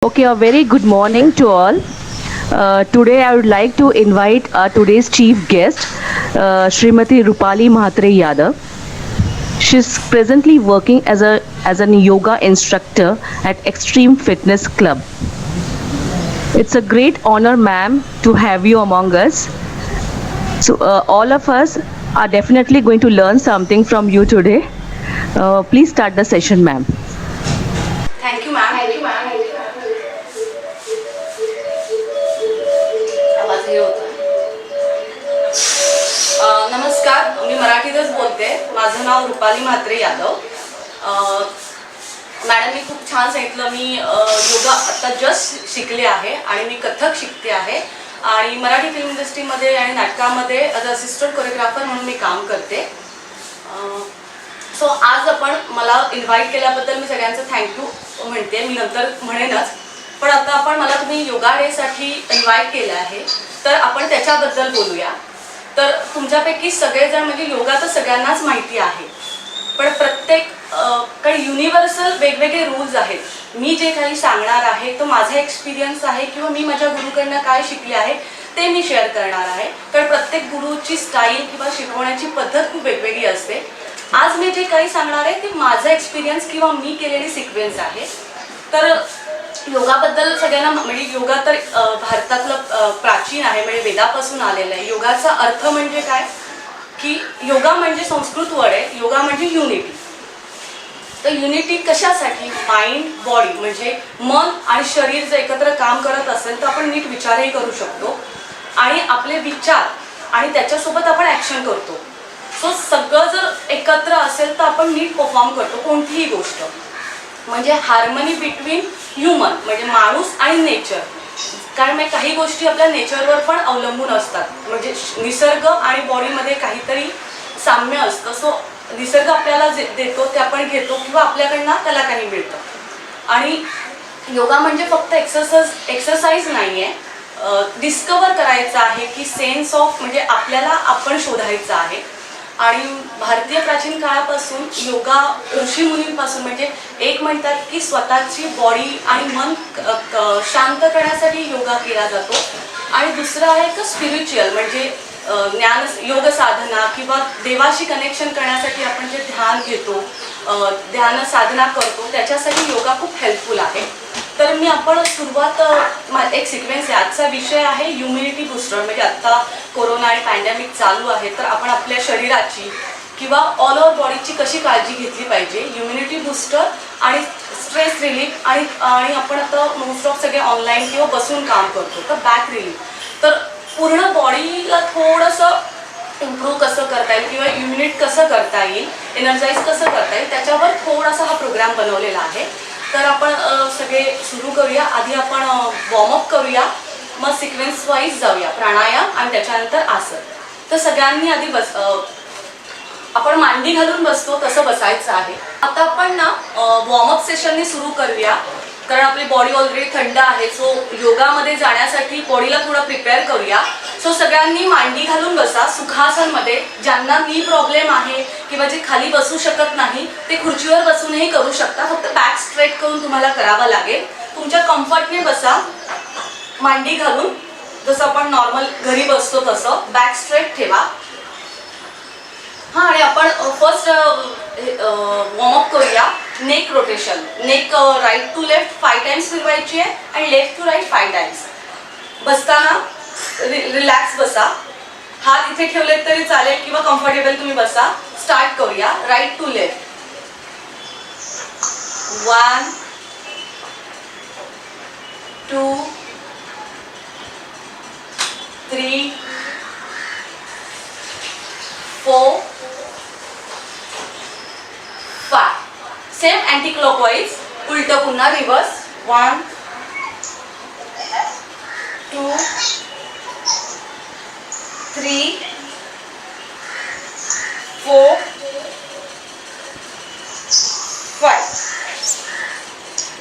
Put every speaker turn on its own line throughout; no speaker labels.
Okay, a very good morning to all. Today I would like to invite today's chief guest, Srimati Rupali Mhatre Yadav. She's presently working as an yoga instructor at Extreme Fitness Club. It's a great honor, ma'am, to have you among us. So all of us are definitely going to learn something from you today. Please start the session, ma'am.
Thank you ma'am. आवाज हे होतो. नमस्कार, मी मराठीतच बोलते. माझं नाव रुपाली म्हात्रे यादव. मॅडमनी खूप छान सांगितलं. मी योगा आता जस्ट शिकले आहे आणि मी कथक शिकते आहे आणि मराठी फिल्म इंडस्ट्रीमध्ये आणि नाटकामध्ये ॲज असिस्टंट कोरिओग्राफर म्हणून मी काम करते. सो आज आपण मला इन्व्हाइट केल्याबद्दल मी सगळ्यांचं थँक्यू म्हणते. मी नंतर म्हणेनच, पण आता मला तुम्ही योगा डेसाठी इन्व्हाइट केलं आहे, तर आपण त्याच्याबद्दल बोलूया. तर तुमच्यापैकी सगळेजण म्हणजे योगा तर सगळ्यांनाच माहिती आहे, पण प्रत्येक काही युनिव्हर्सल वेगवेगळे रूल्स आहेत. मी जे काही सांगणार आहे तो माझा एक्सपिरियन्स आहे किंवा मी माझ्या गुरुकडनं काय शिकले आहे ते मी शेअर करणार आहे. कारण प्रत्येक गुरुची स्टाईल किंवा शिकवण्याची पद्धत खूप वेगवेगळी असते. आज मी जे काही सांगणार आहे ते माझा एक्सपिरियन्स किंवा मी केलेली सिक्वेन्स आहे. तर योगाबद्दल सगळ्यांना म्हणजे योगा तर भारतातलं प्राचीन आहे, म्हणजे वेदापासून आलेलं आहे. योगाचा अर्थ म्हणजे काय की योगा म्हणजे संस्कृत वर्ड आहे. योगा म्हणजे युनिटी. तर युनिटी कशासाठी? माइंड बॉडी म्हणजे मन आणि शरीर जर एकत्र काम करत असेल तर आपण नीट विचारही करू शकतो आणि आपले विचार आणि त्याच्यासोबत आपण ॲक्शन करतो. सो सगळं जर एकत्र असेल तर आपण नीट परफॉर्म करतो कोणतीही गोष्ट. म्हणजे हार्मनी बिटवीन ह्युमन म्हणजे माणूस आणि नेचर. कारण काही गोष्टी आपल्या नेचरवर पण अवलंबून असतात. म्हणजे निसर्ग आणि बॉडीमध्ये काहीतरी साम्य असतं. सो निसर्ग आपल्याला जे देतो ते आपण घेतो किंवा आपल्याकडनं त्याला काही मिळतं. आणि योगा म्हणजे फक्त एक्सरसाइज नाही आहे. डिस्कवर करायचं आहे की सेन्स ऑफ म्हणजे आपल्याला आपण शोधायचं आहे. आणि भारतीय प्राचीन काळापासून योगा ऋषीमुनींपासून म्हणजे एक म्हणतात की स्वतःची बॉडी आणि मन शांत करण्यासाठी योगा केला जातो. आणि दुसरं आहे की स्पिरिच्युअल म्हणजे ज्ञान योग साधना किंवा देवाशी कनेक्शन करण्यासाठी आपण जे ध्यान घेतो, ध्यान साधना करतो, त्याच्यासाठी योगा खूप हेल्पफुल आहे. तर आपण सुरुवात एक सिक्वेन्स आहे. आजचा विषय आहे इम्युनिटी बूस्टर. म्हणजे आता कोरोना आणि पॅन्डेमिक चालू आहे, तर आपण आपल्या शरीराची किंवा ऑल ओव्हर बॉडीची कशी काळजी घेतली पाहिजे. इम्युनिटी बूस्टर आणि स्ट्रेस रिलीफ आणि आपण आता मोस्ट ऑफ सगळे ऑनलाईन किंवा बसून काम करतो, तर बॅक रिलीफ. तर पूर्ण बॉडीला थोडंसं इम्प्रूव्ह कसं करता येईल किंवा इम्युनिट कसं करता येईल, एनर्जाईज कसं करता येईल, त्याच्यावर थोडासा हा प्रोग्राम बनवलेला आहे. तर आपण सगळे सुरू करूया. आधी आपण वॉर्मअप करूया, मग सिक्वेन्स वाईज जाऊया. प्राणायाम आणि त्याच्यानंतर आसन. तर सगळ्यांनी आधी आपण मांडी घालून बसतो तसं बसायचं आहे. आता आपण ना वॉर्मअप सेशनने सुरू करूया. कारण आपली बॉडी ऑलरेडी थंड आहे. सो योगामध्ये जाण्यासाठी बॉडीला थोडं प्रिपेअर करूया. सो सगळ्यांनी मांडी घालून बसा सुखासनमध्ये. ज्यांना नी प्रॉब्लेम आहे किंवा जे खाली बसू शकत नाही ते खुर्चीवर बसूनही करू शकता. फक्त बॅक स्ट्रेट करून तुम्हाला करावं लागेल. तुमच्या कम्फर्टने बसा मांडी घालून, जसं आपण नॉर्मल घरी बसतो तसं. बॅक स्ट्रेट ठेवा. हां, आणि आपण फर्स्ट वॉर्मअप करूया. Neck rotation. Neck right to left 5 times फिरवायची आहे आणि लेफ्ट टू राईट 5 टाइम्स. बसताना रिलॅक्स बसा. हात इथे ठेवलेत तरी चालेल किंवा कम्फर्टेबल तुम्ही बसा. स्टार्ट करूया. Right to left. 1 2 3 4 5. Same anti clockwise. उलट पुन्हा रिव्हर्स. 1 2 3 4 5.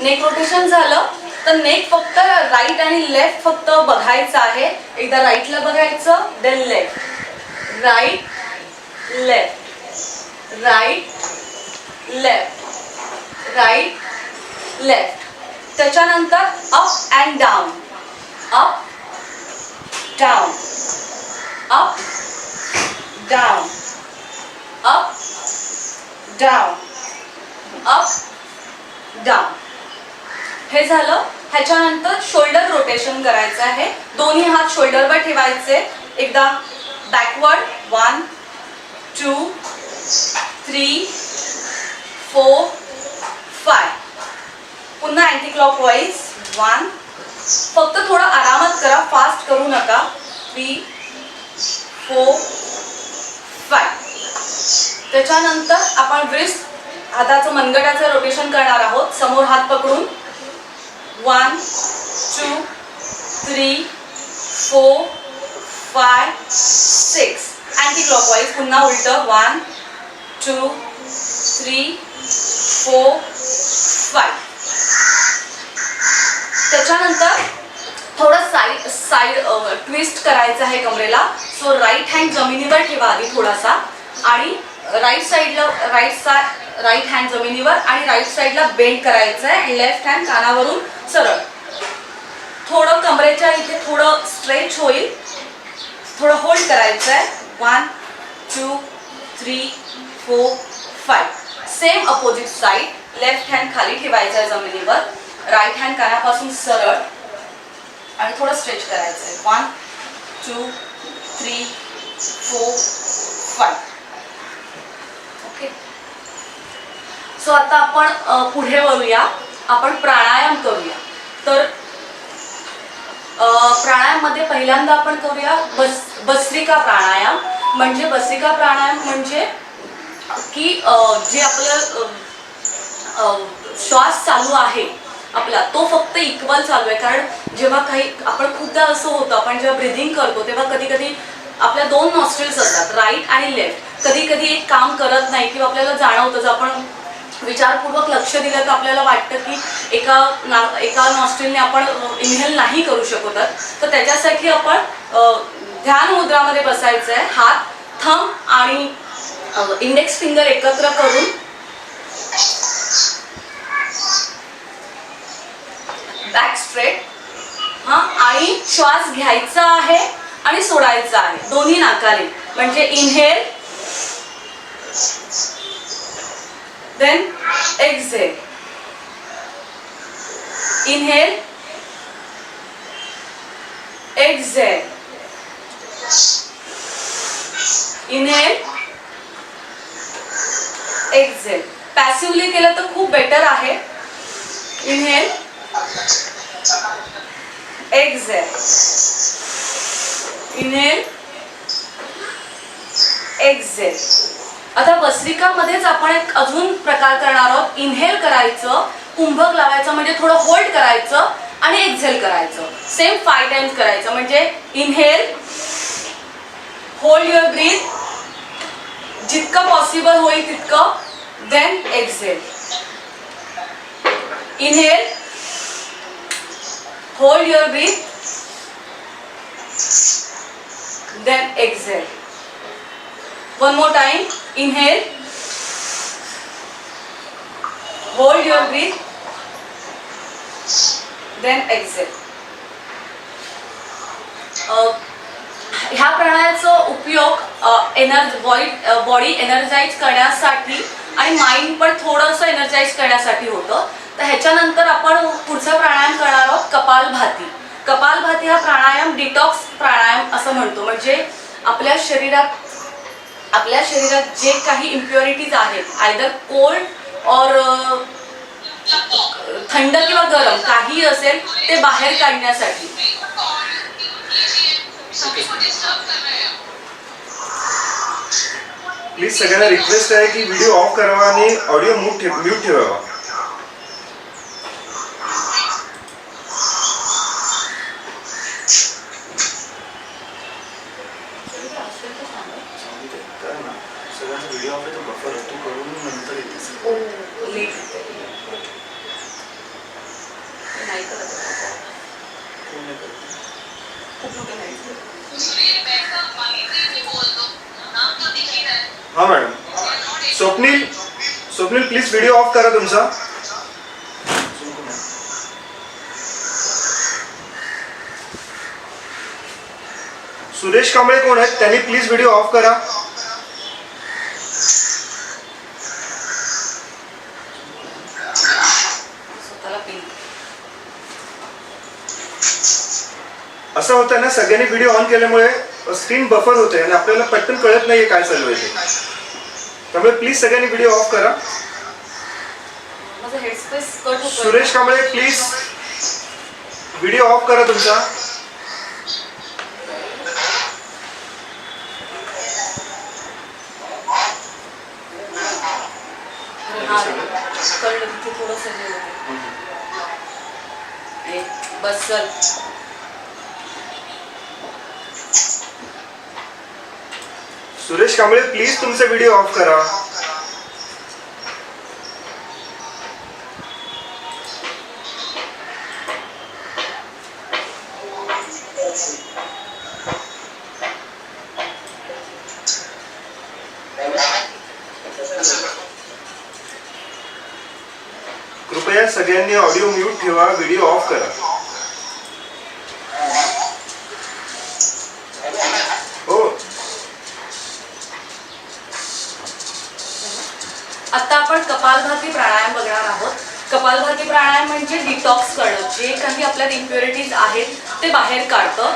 नेक रोटेशन झालं तर नेक फक्त राईट आणि लेफ्ट फक्त बघायचं आहे. एकदा राईटला बघायचं, then left. Right left, right left, right left. त्याच्यानंतर up and down, up down, up down, up down, up down. हे झालं. ह्याच्यानंतर शोल्डर रोटेशन करायचं आहे. दोन्ही हात शोल्डरवर ठेवायचे. एकदा बॅकवर्ड 1 2 3 4 5. पुन्हा अँटी क्लॉकवाईज 1. फक्त थोडं आरामात करा, फास्ट करू नका. 3 4 5. त्याच्यानंतर आपण ब्रिस्ट हाताचं मनगटाचं रोटेशन करणार आहोत. समोर हात पकडून 1 2 3 4 5 6. अँटी क्लॉकवाईज पुन्हा उलट 1 2 3 4 5. त्याच्यानंतर थोडं साईड ट्विस्ट करायचं आहे कमरेला. सो राईट हँड जमिनीवर ठेवा आधी थोडासा, आणि राईट हँड जमिनीवर आणि राईट साईडला बेंड करायचं आहे. लेफ्ट हँड कानावरून सरळ. थोडं कमरेच्या इथे थोडं स्ट्रेच होईल. थोडं होल्ड करायचं आहे. 1 2 3 4 5. Same opposite side. Left hand खाली ठेवायचं आहे जमिनीवर, राईट हँड कानापासून सरळ आणि थोडं स्ट्रेच करायचं आहे. 1 2 3 4 5. ओके. सो आता आपण पुढे वळूया. आपण प्राणायाम करूया. तर प्राणायाममध्ये पहिल्यांदा आपण करूया भस्त्रिका प्राणायाम. म्हणजे भस्त्रिका प्राणायाम म्हणजे की जे आपलं श्वास चालू आहे आपला, तो फक्त इक्वल चालू आहे. कारण जेव्हा काही आपण खूपदा असं होतं, आपण जेव्हा ब्रिदिंग करतो तेव्हा कधी कधी आपल्या 2 नॉस्ट्रिल्स असतात, राईट आणि लेफ्ट. कधी कधी एक काम करत नाही किंवा आपल्याला जाणवतं, जर आपण विचारपूर्वक लक्ष दिलं तर आपल्याला वाटतं की एका नॉस्ट्रिलने आपण इनहेल नाही करू शकत. तर त्याच्यासाठी आपण ध्यान मुद्रामध्ये बसायचं आहे. हात थंब आणि इंडेक्स फिंगर एकत्र करून बॅक स्ट्रेट. आणि श्वास घ्यायचा आहे आणि सोडायचा आहे दोन्ही नाकाने. म्हणजे inhale then exhale. Inhale, exhale. Inhale, exhale. Passively केलं तर खूप बेटर आहे. Inhale, exhale, inhale, exhale. आता भस्त्रिकामध्येच आपण एक अजून प्रकार करणार आहोत. इनहेल करायचं, कुंभक लावायचं म्हणजे थोडं होल्ड करायचं आणि एक्झेल करायचं. सेम 5 टाइम्स करायचं. म्हणजे इनहेल, होल्ड युअर ब्रीथ जितकं पॉसिबल होईल तितकं, then exhale. Inhale, hold your breath, then exhale. One more time. Inhale, hold your breath, then exhale. ह्या प्राणायामाचा उपयोग बॉडी एनर्जाइज करण्यासाठी आणि माइंड पण थोडंसं एनर्जाइज करण्यासाठी होतं. तर ह्याच्यानंतर आपण पुढचा प्राणायाम करणार आहोत कपालभाती. कपालभाती हा प्राणायाम डिटॉक्स प्राणायाम असं म्हणतो. म्हणजे आपल्या शरीरात जे काही इम्प्युरिटीज आहेत, आयदर कोल्ड और थंड किंवा गरम काही असेल, ते बाहेर काढण्यासाठी.
प्लीज सगळ्यांना रिक्वेस्ट आहे की व्हिडिओ ऑफ करावा आणि ऑडिओ म्यूट ठेवावा.
व्हिडिओ आपले तो बफर तू करून नंतर येतेस.
लेट नाही करत.
हा madam. Swapnil please video off करा तुमचा. सुरेश कांबळे कोण आहेत त्यांनी प्लीज व्हिडिओ ऑफ करा.
स्वतःला पिन
असं होतं ना, सगळ्यांनी व्हिडिओ ऑन केल्यामुळे स्क्रीन बफर होते आणि आपल्याला पटकन कळत नाहीये काय चालू आहे ते. त्यामुळे प्लीज सगळ्यांनी व्हिडिओ ऑफ करा.
माझा हेडस्पेस कट होतो.
Suresh Kamble please video off करा तुमचा.
कळलं तिथे थोडंसं हे होतं. बस चल.
सुरेश कांबळे प्लीज तुमचा व्हिडिओ ऑफ करा. कृपया सगळ्यांनी ऑडिओ म्यूट ठेवा, व्हिडिओ ऑफ करा. हो.
आता आपण कपालभाती प्राणायाम बघणार आहोत. कपालभाती प्राणायाम म्हणजे डिटॉक्स करणं, जे काही आपल्यात इम्प्युरिटीज आहेत ते बाहेर काढतं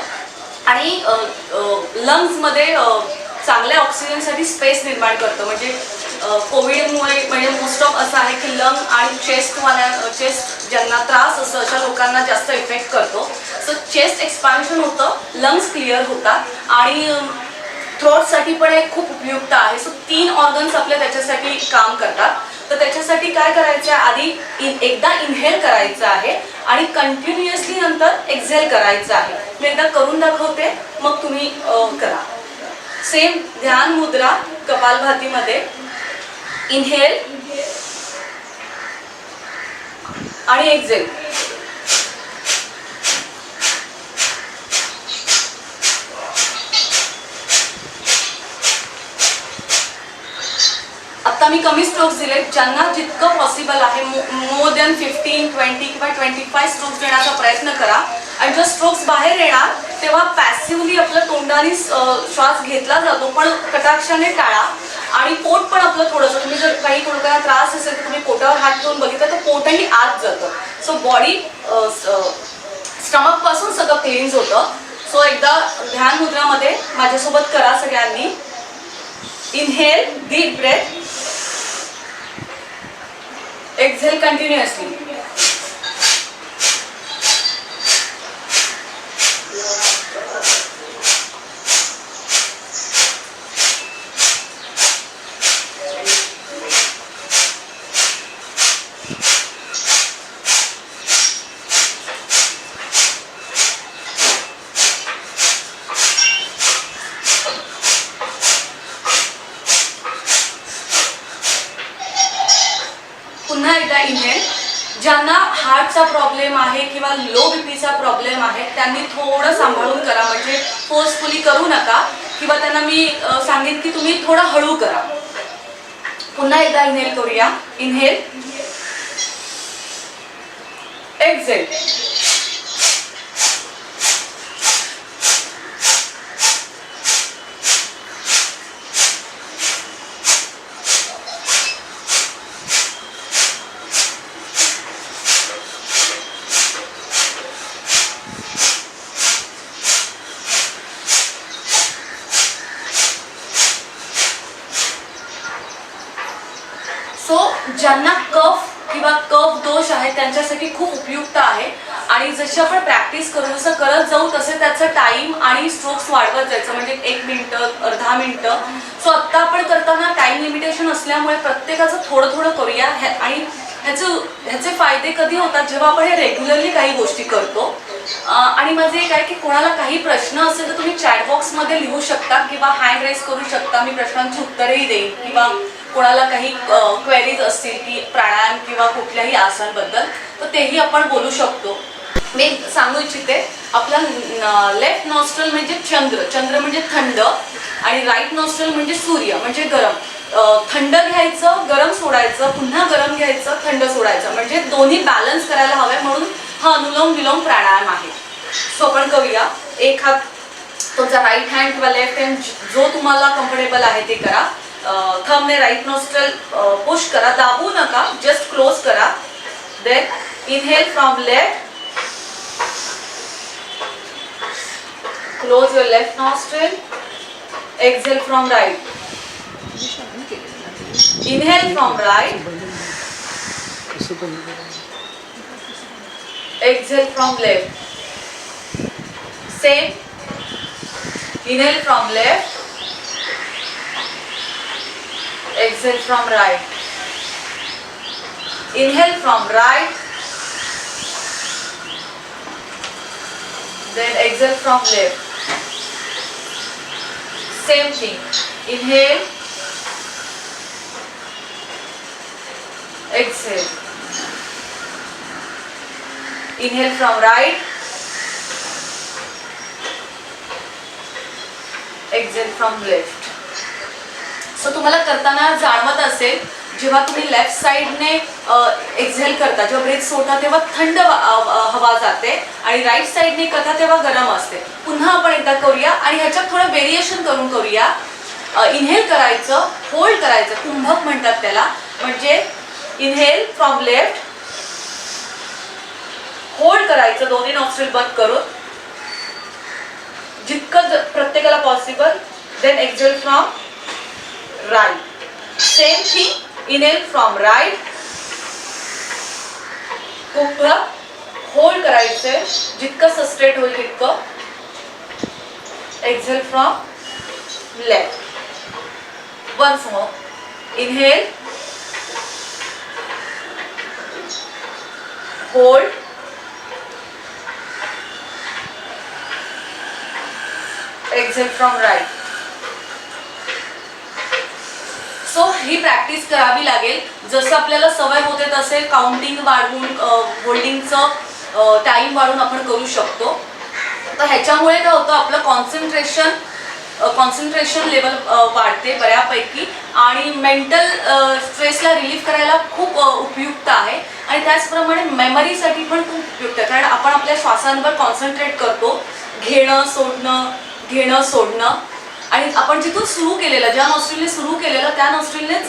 आणि लंग्समध्ये चांगल्या ऑक्सिजनसाठी स्पेस निर्माण करतं. म्हणजे कोविडमुळे म्हणजे मोस्ट ऑफ असं आहे की लंग आणि चेस्ट ज्यांना त्रास असतो अशा लोकांना जास्त इफेक्ट करतो. सो चेस्ट एक्सपान्शन होतं, लंग्स क्लिअर होतात आणि थ्रोटसाठी पण हे खूप उपयुक्त आहे. सो 3 ऑर्गन्स आपले त्याच्यासाठी काम करतात. तर त्याच्यासाठी काय करायचं आहे, आधी एकदा इनहेल करायचं आहे आणि कंटिन्युअसली नंतर एक्झेल करायचं आहे. मी एकदा करून दाखवते, मग तुम्ही करा. सेम ध्यान मुद्रा कपालभातीमध्ये इनहेल आणि एक्झेल. आता मी कमी स्ट्रोक्स दिले, ज्यांना जितकं पॉसिबल आहे मोर दॅन 15, 20 किंवा 25 स्ट्रोक्स देण्याचा प्रयत्न करा. आणि जर स्ट्रोक्स बाहेर येणार तेव्हा पॅसिव्हली आपलं तोंडाने श्वास घेतला जातो, पण कटाक्षाने टाळा. आणि पोट पण आपलं थोडंसं, तुम्ही जर काही कोणाला त्रास असेल तर तुम्ही पोटावर हात ठेवून बघितलं तर पोटही आत जातं. सो बॉडी स्टमक पासून सगळं क्लीन्स होतं. सो एकदा ध्यान मुद्रामध्ये माझ्यासोबत करा सगळ्यांनी. Inhale deep breath, exhale continuously. पुन्हा एकदा इनहेल. ज्यांना हार्टचा प्रॉब्लेम आहे किंवा लो बीपीचा प्रॉब्लेम आहे त्यांनी थोडं सांभाळून करा, म्हणजे फोर्सफुली करू नका, किंवा त्यांना मी सांगेन की तुम्ही थोडं हळू करा. पुन्हा एकदा इनहेल करूया. Inhale, exhale. सो ज्यांना कफ किंवा कफ दोष आहे त्यांच्यासाठी खूप उपयुक्त आहे. आणि जशी आपण प्रॅक्टिस करू, जसं करत जाऊ तसे त्याचं टाईम आणि स्ट्रोक्स वाढवत जायचं, म्हणजे 1 मिनिटं, अर्धा मिनिटं. सो आत्ता आपण करताना टाईम लिमिटेशन असल्यामुळे प्रत्येकाचं थोडं थोडं करूया. आणि ह्याचे फायदे कधी होतात, जेव्हा आपण हे रेग्युलरली काही गोष्टी करतो. आणि माझे एक आहे की कोणाला काही प्रश्न असेल तर तुम्ही चॅट बॉक्समध्ये लिहू शकता किंवा हँड रेस करू शकता. मी प्रश्नांची उत्तरेही देईन, किंवा कोणाला काही क्वेरीज असतील की प्राणायाम किंवा कुठल्याही आसनबद्दल तर तेही आपण बोलू शकतो. मी सांगू इच्छिते, आपला लेफ्ट नॉस्ट्रल म्हणजे चंद्र म्हणजे थंड, आणि राईट नॉस्ट्रल म्हणजे सूर्य म्हणजे गरम. थंड घ्यायचं, गरम सोडायचं, पुन्हा गरम घ्यायचं, थंड सोडायचं, म्हणजे दोन्ही बॅलन्स करायला हवे, म्हणून हा अनुलोम विलोम प्राणायाम आहे. सो आपण करूया. एक हात तुमचा राईट हँड किंवा लेफ्ट हँड जो तुम्हाला कम्फर्टेबल आहे ते करा. थंबने राईट नॉस्ट्रल पुश करा, दाबू नका, जस्ट क्लोज करा. Then inhale from left, close your left nostril, exhale from right. Inhale from right, exhale from left. Same. Inhale from left, exhale from right. Inhale from right, then exhale from left. Same thing. Inhale, exhale. Inhale from right, exhale from left. So तुम्हाला करताना जाणवत असेल जेव्हा तुम्ही left साइडने exhale करता, जेव्हा breath सोडता तेव्हा थंड हवा जाते आणि राईट साइडने करता तेव्हा गरम असते. पुन्हा आपण एकदा करूया आणि ह्याच्यात थोडं व्हेरिएशन करून करूया. इनहेल करायचं, होल्ड करायचं, कुंभक म्हणतात त्याला. म्हणजे इनहेल फ्रॉम लेफ्ट, होल्ड करायचं दोन्ही नॉस्ट्रिल बंद करून जितकं प्रत्येकाला possible. Then exhale from right. Same thing. Inhale from right, कुंभक, होल्ड करायचंय जितकं सस्टेट होईल तितकं. Exhale from left. Once more. Inhale, hold, exhale from right. So ही प्रॅक्टिस करावी लागेल. जसं आपल्याला सवय होते तसे काउंटिंग वाढवून, होल्डिंगचं टाइम वाढवून आपण करू शकतो. तर ह्याच्यामुळे काय होतं, आपलं कॉन्सन्ट्रेशन लेवल वाढते बऱ्यापैकी आणि मेंटल स्ट्रेसला रिलीफ करायला खूप उपयुक्त आहे. आणि त्याचप्रमाणे मेमरीसाठी पण खूप उपयुक्त आहे, कारण आपण आपल्या श्वासांवर कॉन्सन्ट्रेट करतो. घेणं सोडणं. आणि आपण जिथून सुरू केलेलं, ज्या नॉस्ट्रिलने सुरू केलेलं त्या नॉस्ट्रिलनेच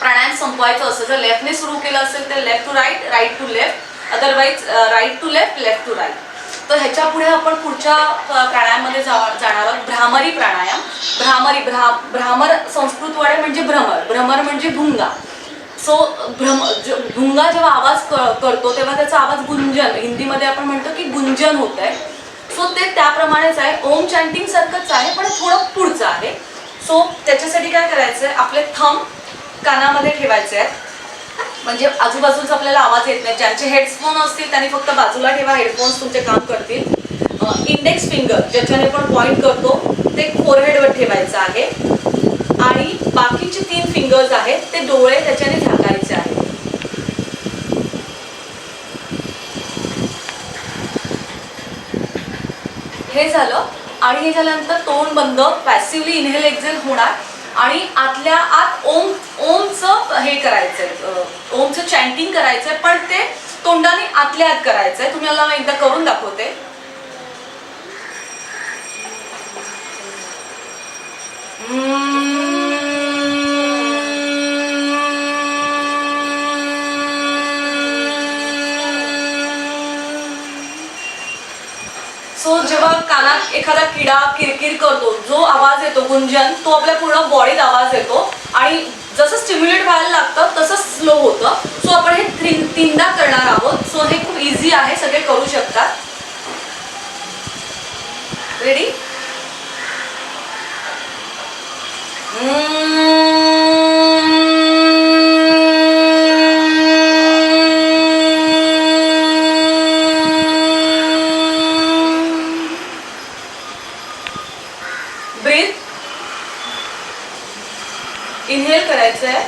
प्राणायाम संपवायचं असतं. जर लेफ्टने सुरू केलं असेल तर left to right, right to left, otherwise right to left, left to right. तर ह्याच्या पुढे आपण पुढच्या प्राणायाममध्ये जाणार आहोत. भ्रामरी प्राणायाम. भ्रामर संस्कृत वडे म्हणजे भ्रमर म्हणजे भुंगा. सो भुंगा जेव्हा आवाज करतो तेव्हा त्याचा आवाज गुंजन, हिंदीमध्ये आपण म्हणतो की गुंजन होत आहे. सो ते त्याप्रमाणेच आहे. ओम चॅन्टिंग सारखंच आहे पण थोडं पुढचं आहे. सो त्याच्यासाठी काय करायचं आहे, आपले थंब कानामध्ये ठेवायचे आहेत म्हणजे आजूबाजूचा आपल्याला आवाज येत नाही. ज्यांचे हेडफोन असतील त्यांनी फक्त बाजूला ठेवा, हेडफोन्स तुमचे काम करतील. इंडेक्स फिंगर ज्याच्याने आपण पॉइंट करतो ते फोरहेडवर ठेवायचं आहे आणि बाकीचे 3 फिंगर्स आहेत ते डोळे त्याच्याने झाकायचे आहेत. हे झालं आणि हे झाल्यानंतर तोंड बंद, पॅसिव्हली इनहेल एक्झेल होणार आणि आतल्या आत ओमचं हे करायचंय, ओमचं चॅन्टिंग करायचंय पण ते तोंडाने आतल्या आत करायचंय. तुम्हाला मी एकदा करून दाखवते. सो जेव्हा कानात एखादा किडा किरकिर करतो, जो आवाज येतो गुंजन, तो आपल्या पूर्ण बॉडीत आवाज येतो आणि जसं स्टिम्युलेट व्हायला लागतं तसं स्लो होतं. सो आपण हे 3दा करणार आहोत. सो हे खूप इझी आहे, सगळे करू शकतात. रेडी? ब्रीथ. इनहेल करायचं आहे.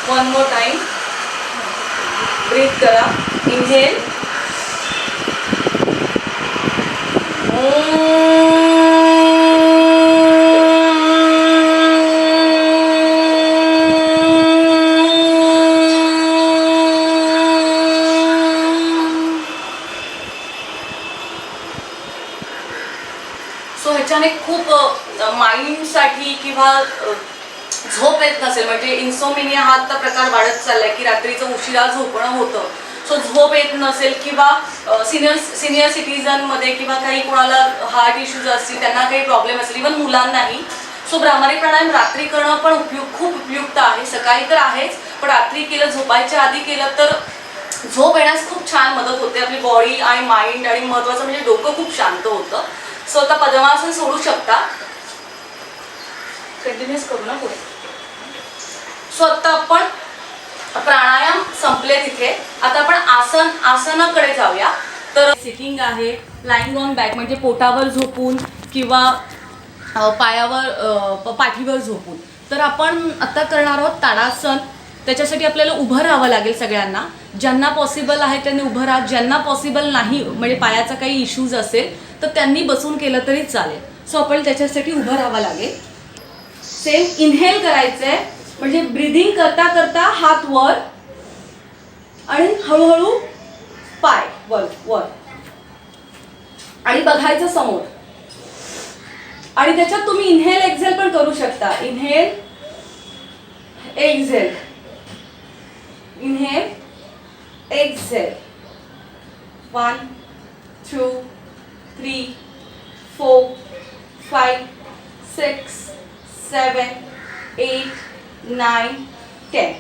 One more time. ब्रीथ करा. इनहेल. सो ह्याच्याने खूप माइंडसाठी किंवा झोप येत नसेल, म्हणजे इन्सोमिनिया हा आता प्रकार वाढत चाललाय की रात्रीचं उशिरा झोपणं होतं. सो झोप येत नसेल किंवा सिनियर सिटीजनमध्ये किंवा काही कोणाला हार्ट इश्यूज असतील, त्यांना काही प्रॉब्लेम असेल, इव्हन मुलांनाही. सो भ्रामरी प्राणायाम रात्री करणं पण खूप उपयुक्त आहे. सकाळी तर आहेच, पण रात्री केलं, झोपायच्या आधी केलं तर झोप येण्यास खूप छान मदत होते. आपली बॉडी आणि माइंड आणि महत्त्वाचं म्हणजे डोकं खूप शांत होतं. सो आता पद्मासन सोडू शकता, कंटिन्यूस करू ना पुढे. सो आता आपण प्राणायाम संपले तिथे. आता आपण आसनाकडे जाऊया. तर सिटिंग आहे, लाईंग ऑन बॅक म्हणजे पोटावर झोपून किंवा पाठीवर झोपून. तर आपण आता करणार आहोत ताडासन. त्याच्यासाठी आपल्याला उभं राहावं लागेल सगळ्यांना. ज्यांना पॉसिबल आहे त्यांनी उभं राहा, ज्यांना पॉसिबल नाही म्हणजे पायाचा काही इश्यूज असेल तर त्यांनी बसून केलं तरी चालेल. सो आपण त्याच्यासाठी उभं राहावं लागेल. सेम इनहेल करायचंय, म्हणजे ब्रिदिंग करता करता हात वर आणि हळूहळू पाय वर वर आणि बघायचं समोर. आणि त्याच्यात तुम्ही इनहेल एक्झेल पण करू शकता. Inhale exhale, inhale exhale. 1 2 3 4 5 6 7 8 9 10.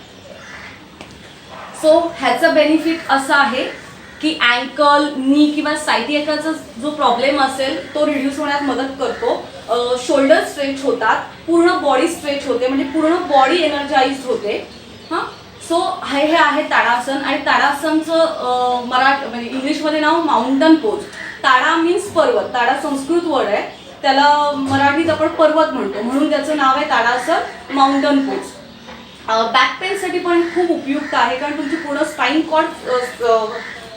So ह्याचं बेनिफिट असं आहे की अँकल, नी किंवा सायटिएकाचा जो प्रॉब्लेम असेल तो रिड्यूस होण्यात मदत करतो. शोल्डर स्ट्रेच होतात, पूर्ण बॉडी स्ट्रेच होते, म्हणजे पूर्ण बॉडी एनर्जाइज्ड होते. हां, सो हे आहे ताडासन. आणि ताडासनचं म्हणजे इंग्लिशमध्ये नाव माउंटन पोज. ताडा मीन्स पर्वत. ताडा संस्कृत वर्ड आहे, त्याला मराठीत आपण पर्वत म्हणतो, म्हणून त्याचं नाव आहे ताडासन, माउंटन पोज. बॅक पेनसाठी पण खूप उपयुक्त आहे, कारण तुमची पूर्ण स्पाइन कॉर्ड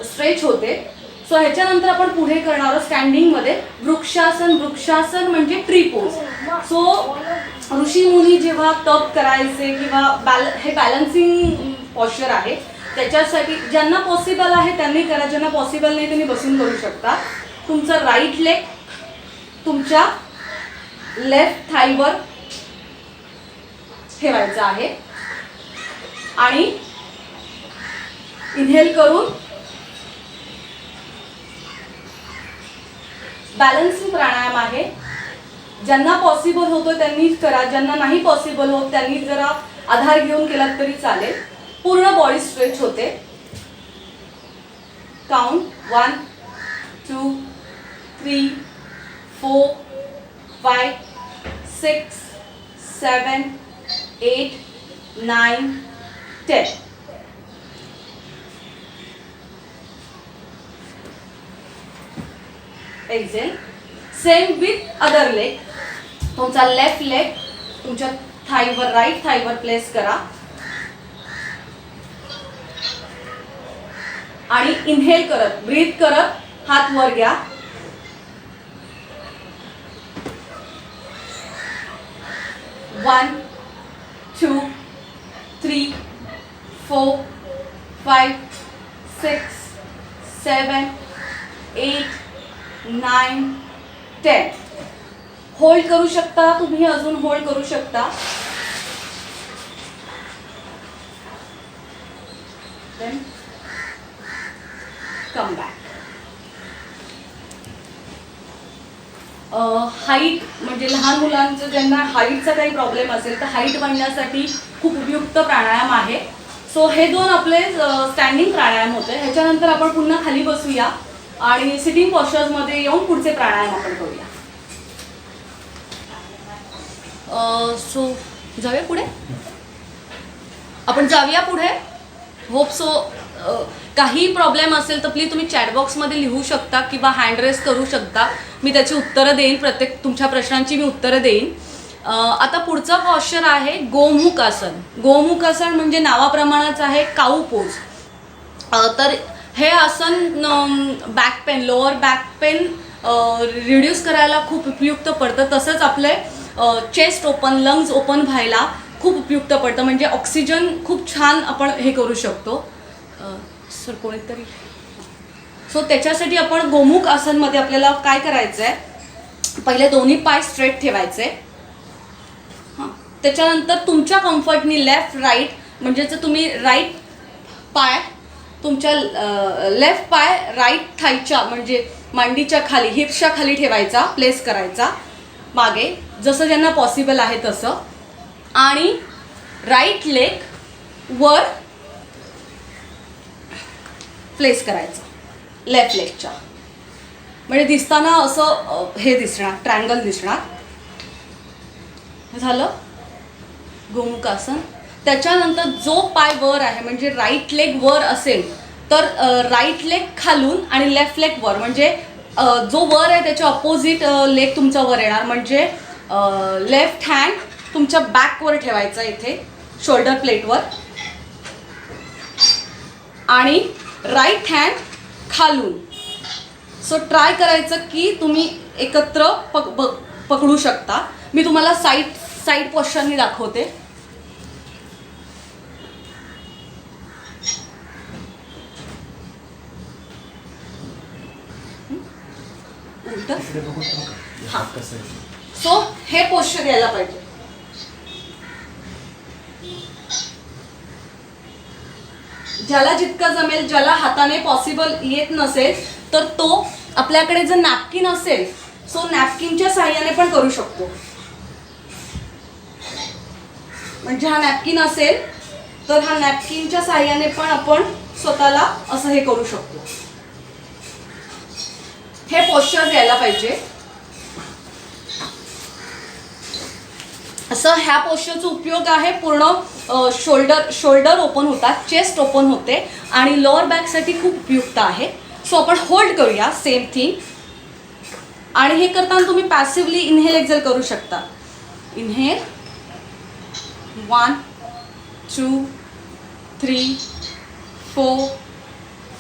स्ट्रेच होते. सो ह्याच्यानंतर आपण पुढे करणार आहोत स्टँडिंगमध्ये वृक्षासन. वृक्षासन म्हणजे ट्री पोज. सो ऋषी मुनी जेव्हा तप करायचे किंवा हे बॅलन्सिंग पॉश्चर आहे, त्याच्यासाठी ज्यांना पॉसिबल आहे त्यांनी करा, ज्यांना पॉसिबल नाही त्यांनी बसून करू शकता. तुमचा राईट लेग तुमच्या लेफ्ट थाईवर ठेवायचा आहे आणि इनहेल करून बॅलन्सिंग प्राणायाम आहे. ज्यांना पॉसिबल होतो त्यांनी करा, ज्यांना नाही पॉसिबल होत त्यांनी जरा आधार घेऊन केलात तरी चालेल. पूर्ण बॉडी स्ट्रेच होते. Count 1 2 3 4 5 6 7 8 9 10. Exhale. Same with other leg. तुमचा लेफ्ट लेग तुमच्या थाईवर, राईट थाईवर प्लेस करा आणि इनहेल करत, ब्रीथ करत हात वर घ्या. वन 2 3 4 5 6 7 8 9 10. होल्ड करू शकता तुम्ही, अजून होल्ड करू शकता. Then come back. हाईट म्हणजे लहान मुलांचं ज्यांना हाईटचा काही प्रॉब्लेम असेल तर हाईट वाढण्यासाठी खूप उपयुक्त प्राणायाम आहे. सो हे दोन आपले स्टँडिंग प्राणायाम होते. ह्याच्यानंतर आपण पुन्हा खाली बसूया आणि सिटिंग पॉश्चर्समध्ये येऊन पुढचे प्राणायाम आपण करूया. सो जाऊया पुढे, आपण जाऊया पुढे. Hope so. काही प्रॉब्लेम असेल तर प्लीज तुम्ही चॅटबॉक्समध्ये लिहू शकता किंवा हँड रेस करू शकता. मी त्याची उत्तरं देईन, प्रत्येक तुमच्या प्रश्नांची मी उत्तरं देईन. आता पुढचा पॉश्चर आहे गोमुख आसन. गोमुख आसन म्हणजे नावाप्रमाणेच आहे काऊ पोज. तर हे आसन back pain, lower back pain reduce करायला खूप उपयुक्त पडतं. तसंच आपले चेस्ट ओपन, लंग्स ओपन व्हायला खूप उपयुक्त पडतं. म्हणजे ऑक्सिजन खूप छान आपण हे करू शकतो. सर कोणीतरी. सो त्याच्यासाठी आपण गोमुख आसनमध्ये आपल्याला काय करायचं आहे, पहिले दोन्ही पाय स्ट्रेट ठेवायचे. हां, त्याच्यानंतर तुमच्या कम्फर्टनी लेफ्ट राईट, म्हणजे जर तुम्ही राईट पाय तुमच्या लेफ्ट पाय राईट थाईच्या म्हणजे मांडीच्या खाली हिप्सच्या खाली ठेवायचा, प्लेस करायचा मागे, जसं ज्यांना पॉसिबल आहे तसं. आणि राईट लेग वर प्लेस करायचं लेफ्ट लेगच्या, म्हणजे दिसताना असं हे दिसणार, ट्रायंगल दिसणार. झालं गोमुखासन. त्याच्यानंतर जो पाय वर आहे म्हणजे राईट लेग वर असेल तर राईट लेग खालून आणि लेफ्ट लेग वर, म्हणजे जो वर आहे त्याच्या अपोजिट लेग तुमचा वर येणार, म्हणजे लेफ्ट हँड तुमच्या बॅकवर ठेवायचा इथे शोल्डर प्लेटवर, आणि राईट हँड खालून. सो ट्राय करायचं की तुम्ही एकत्र पकडू शकता. मी तुम्हाला साईड पोश्चरनी दाखवते. उलट. हां, सो हे पोश्चर यायला पाहिजे. ज्याला जितकं जमेल, ज्याला हाताने पॉसिबल येत नसेल तर तो आपल्याकडे जर नॅपकिन असेल सो नॅपकिनच्या साहाय्याने पण करू शकतो. म्हणजे हा नॅपकिन असेल तर हा नॅपकिनच्या साहाय्याने पण आपण स्वतःला असं हे करू शकतो. हे पोश्चर यायला पाहिजे. असं ह्या पोश्चरचा उपयोग आहे पूर्ण शोल्डर ओपन होतात, चेस्ट ओपन होते आणि लोअर बॅकसाठी खूप उपयुक्त आहे. सो आपण होल्ड करूया सेम थिंग. आणि हे करताना तुम्ही पॅसिव्हली इनहेल एक्झेल करू शकता. इनहेल 1 2 3 4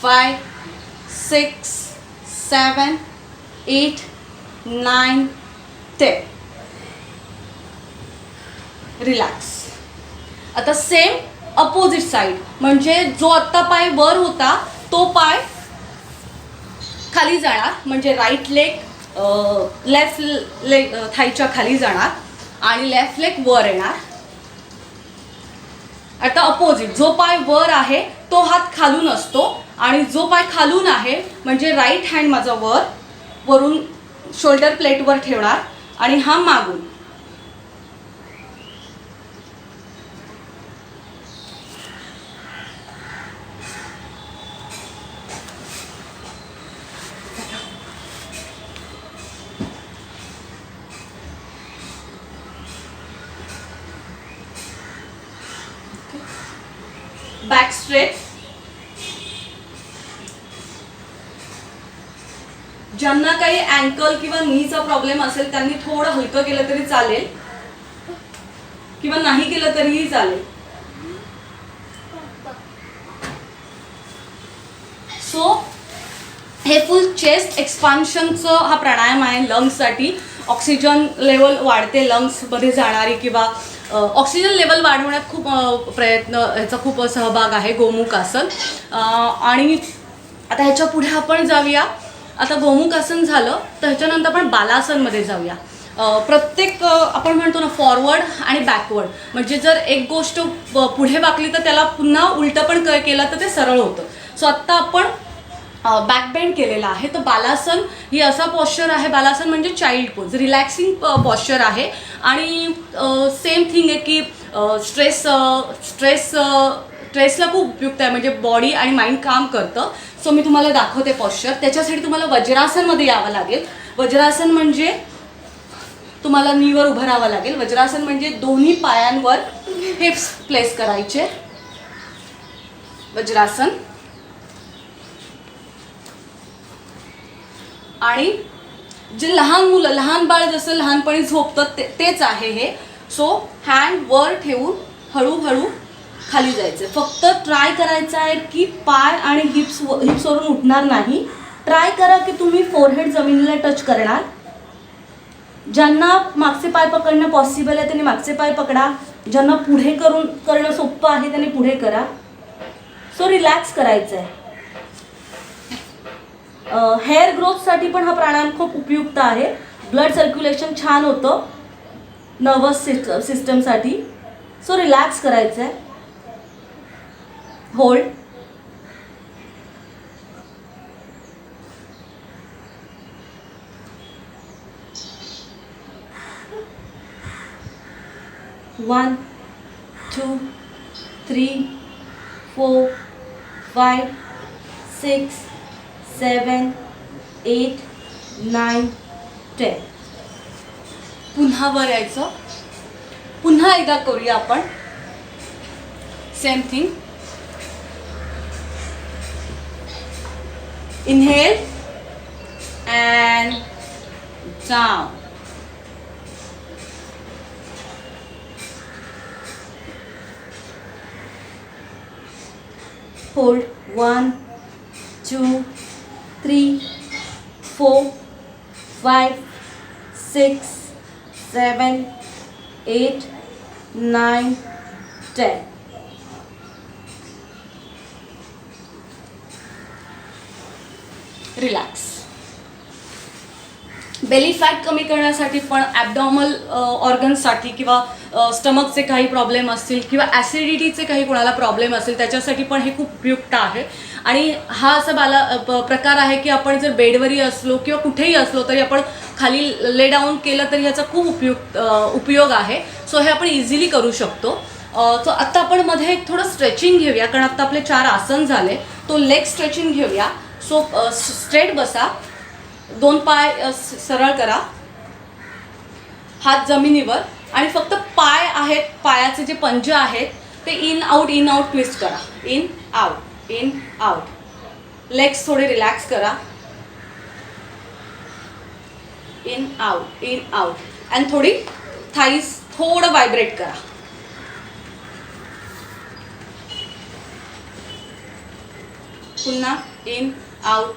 5 6 7 8 9 10. रिलॅक्स. आता सेम अपोजिट साईड, म्हणजे जो आत्ता पाय वर होता तो पाय खाली जाणार, म्हणजे राईट लेग लेफ्ट लेग थाईच्या खाली जाणार आणि लेफ्ट लेग वर येणार. आता अपोजिट, जो पाय वर आहे तो हात खालून असतो आणि जो पाय खालून आहे म्हणजे राईट हँड माझा वरून शोल्डर प्लेटवर ठेवणार आणि हा मागून. Back straight. ज्यांना काही अँकल किंवा नीचा प्रॉब्लेम असेल त्यांनी थोडं हलकं केलं तरी चालेल किंवा नाही केलं तरीही चालेल. सो हे फुल चेस्ट एक्सपान्शनचं हा प्राणायाम आहे लंग्ससाठी. ऑक्सिजन लेवल वाढते लंग्समध्ये जाणारी, किंवा ऑक्सिजन लेवल वाढवण्यात खूप प्रयत्न, ह्याचा खूप सहभाग आहे गोमुखासन. आणि आता ह्याच्या पुढे आपण जाऊया. आता गोमुखासन झालं तर ह्याच्यानंतर आपण बालासनमध्ये जाऊया. प्रत्येक आपण म्हणतो ना फॉरवर्ड आणि बॅकवर्ड, म्हणजे जर एक गोष्ट पुढे वाकली तर त्याला पुन्हा उलटं पण केलं तर ते सरळ होतं. सो आत्ता आपण बॅकबेंड केलेला आहे. तर बालासन ही असा पॉश्चर आहे. बालासन म्हणजे चाइल्ड पोज, रिलॅक्सिंग पॉश्चर आहे. आणि सेम थिंग आहे की स्ट्रेसला खूप उपयुक्त आहे, म्हणजे बॉडी आणि माइंड काम करतं. सो मी तुम्हाला दाखवते पॉश्चर. त्याच्यासाठी तुम्हाला वज्रासनमध्ये यावं लागेल. वज्रासन म्हणजे तुम्हाला नीवर उभं राहावं लागेल. वज्रासन म्हणजे दोन्ही पायांवर हिप्स प्लेस करायचे. वज्रासन. आणि जे लहान मुलं, लहान बाळ जसं लहानपणी झोपतं तेच आहे हे. सो हँड वर ठेवून हळूहळू खाली जायचं. फक्त ट्राय करायचं आहे की पाय आणि हिप्सवरून उठणार नाही. ट्राय करा की तुम्ही फोरहेड जमिनीला टच करणार. ज्यांना मागचे पाय पकडणं पॉसिबल आहे त्यांनी मागचे पाय पकडा. ज्यांना पुढे करणं सोपं आहे त्यांनी पुढे करा. सो रिलॅक्स करायचं आहे. हेअर ग्रोथसाठी पण हा प्राणायाम खूप उपयुक्त आहे. ब्लड सर्क्युलेशन छान होतं नर्वस सिस्टमसाठी. सो रिलॅक्स करायचं आहे. होल्ड. वन 2 3 4 5 6 7 8 9 10. पुन्हा वर यायचं. पुन्हा एकदा करूया आपण same thing. Inhale and down. Hold. 1 2 3 4 5 6 7 8 9 10. Relax. Belly fat कमी करण्यासाठी पण ॲबडॉमल ऑर्गन्ससाठी किंवा स्टमकचे काही प्रॉब्लेम असतील किंवा ॲसिडिटीचे काही कोणाला प्रॉब्लेम असेल त्याच्यासाठी पण हे खूप उपयुक्त आहे. आणि हा असा प्रकार आहे की आपण जर बेडवरही असलो किंवा कुठेही असलो तरी आपण खाली ले डाऊन केलं तरी ह्याचा खूप उपयोग आहे. सो हे आपण इझिली करू शकतो. सो आत्ता आपण मध्ये एक थोडं स्ट्रेचिंग घेऊया कारण आत्ता आपले 4 आसन झाले. तो लेग स्ट्रेचिंग घेऊया. सो स्ट्रेट बसा. 2 पाय सरळ करा. हात जमिनीवर आणि फक्त पाय आहेत पायाचे जे पंजे आहेत ते इन आउट ट्विस्ट करा. In out. लेग्स थोडे रिलॅक्स करा. इन आउट आणि थोडी थाईज थोडं व्हायब्रेट करा. पुन्हा इन आउट.